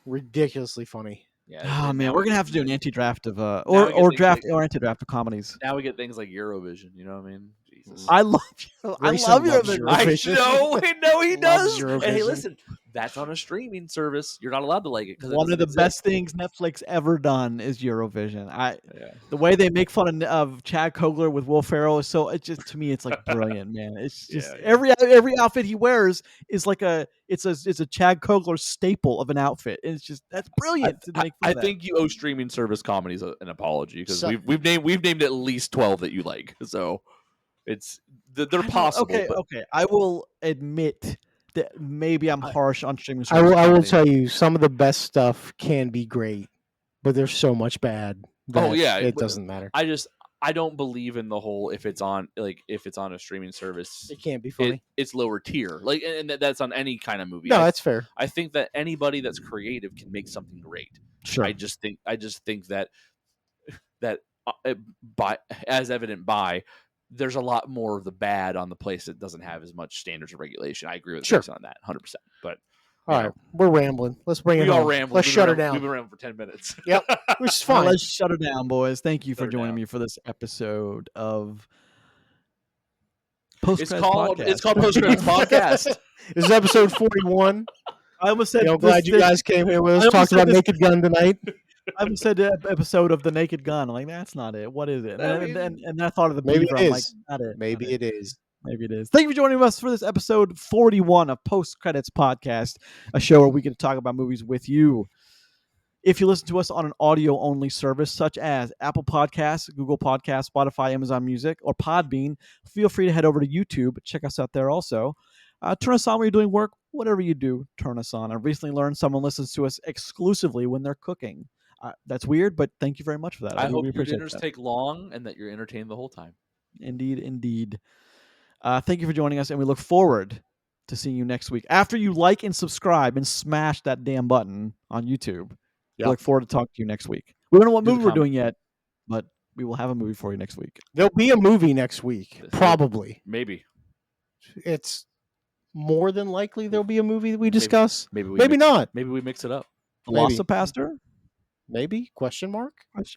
Ridiculously funny. Yeah. Oh and man, now we're we gonna get- have to do an anti-draft of we get or things draft like- or anti-draft of comedies. Now we get things like Eurovision. You know what I mean? Jesus. I love Grayson Eurovision. loves I Eurovision. know he Loves does. And hey, Eurovision. listen, that's on a streaming service. You're not allowed to like it because One of the best things Netflix ever done is Eurovision. Yeah. The way they make fun of Chad Kogler with Will Ferrell is so. It just to me, it's like brilliant, man. It's just Yeah. every outfit he wears is like it's a Chad Kogler staple of an outfit. And it's just that's brilliant to make fun I of that. think you owe streaming service comedies an apology because So- we've named at least 12 that you like. So they're I don't- possible. Okay, but okay. I will admit that maybe I'm harsh on streaming I service. will comedy. tell you, some of the best stuff can be great, but there's so much bad. Oh, that yeah, it but- doesn't matter. I don't believe in the whole if it's on a streaming service, It can't be funny. it's lower tier. Like and that's on any kind of movie. No, that's fair. I think that anybody that's creative can make something great. Sure. I just think that by as evident by there's a lot more of the bad on the place that doesn't have as much standards of regulation. I agree with Sure. Jason on that 100%. But All right, we're rambling. Let's bring it we all home. ramble. Let's shut her down. We've been rambling for 10 minutes. Yep, which is Well, fine. let's shut her down, boys. Thank you Shut for her joining down. me for this episode of Post It's called Post Credits Podcast. This is episode 41. I almost said. I'm glad you guys came here with I us. almost Talked said about this- Naked Gun tonight. I almost said the episode of the Naked Gun. I'm like, that's not it. What is it? I And, mean, and I thought of the maybe beaver. it I'm like, is. not it. Maybe not it is. Maybe it is. Thank you for joining us for this episode 41 of Post Credits Podcast, a show where we get to talk about movies with you. If you listen to us on an audio-only service such as Apple Podcasts, Google Podcasts, Spotify, Amazon Music, or Podbean, feel free to head over to YouTube. Check us out there also. Turn us on when you're doing work. Whatever you do, turn us on. I recently learned someone listens to us exclusively when they're cooking. That's weird, but thank you very much for that. I We hope your appreciate dinners that. take long and that you're entertained the whole time. Indeed, indeed. Thank you for joining us, and we look forward to seeing you next week. After you like and subscribe and smash that damn button on YouTube, we Yep. look forward to talking to you next week. We don't know what Do the movie we're comment. doing yet, but We will have a movie for you next week. There'll be a movie next week, probably. Maybe. It's more than likely there'll be a movie that we discuss. Maybe Maybe not. Maybe we mix it up. The Lost Maybe. of Pastor? Maybe? Question mark? Question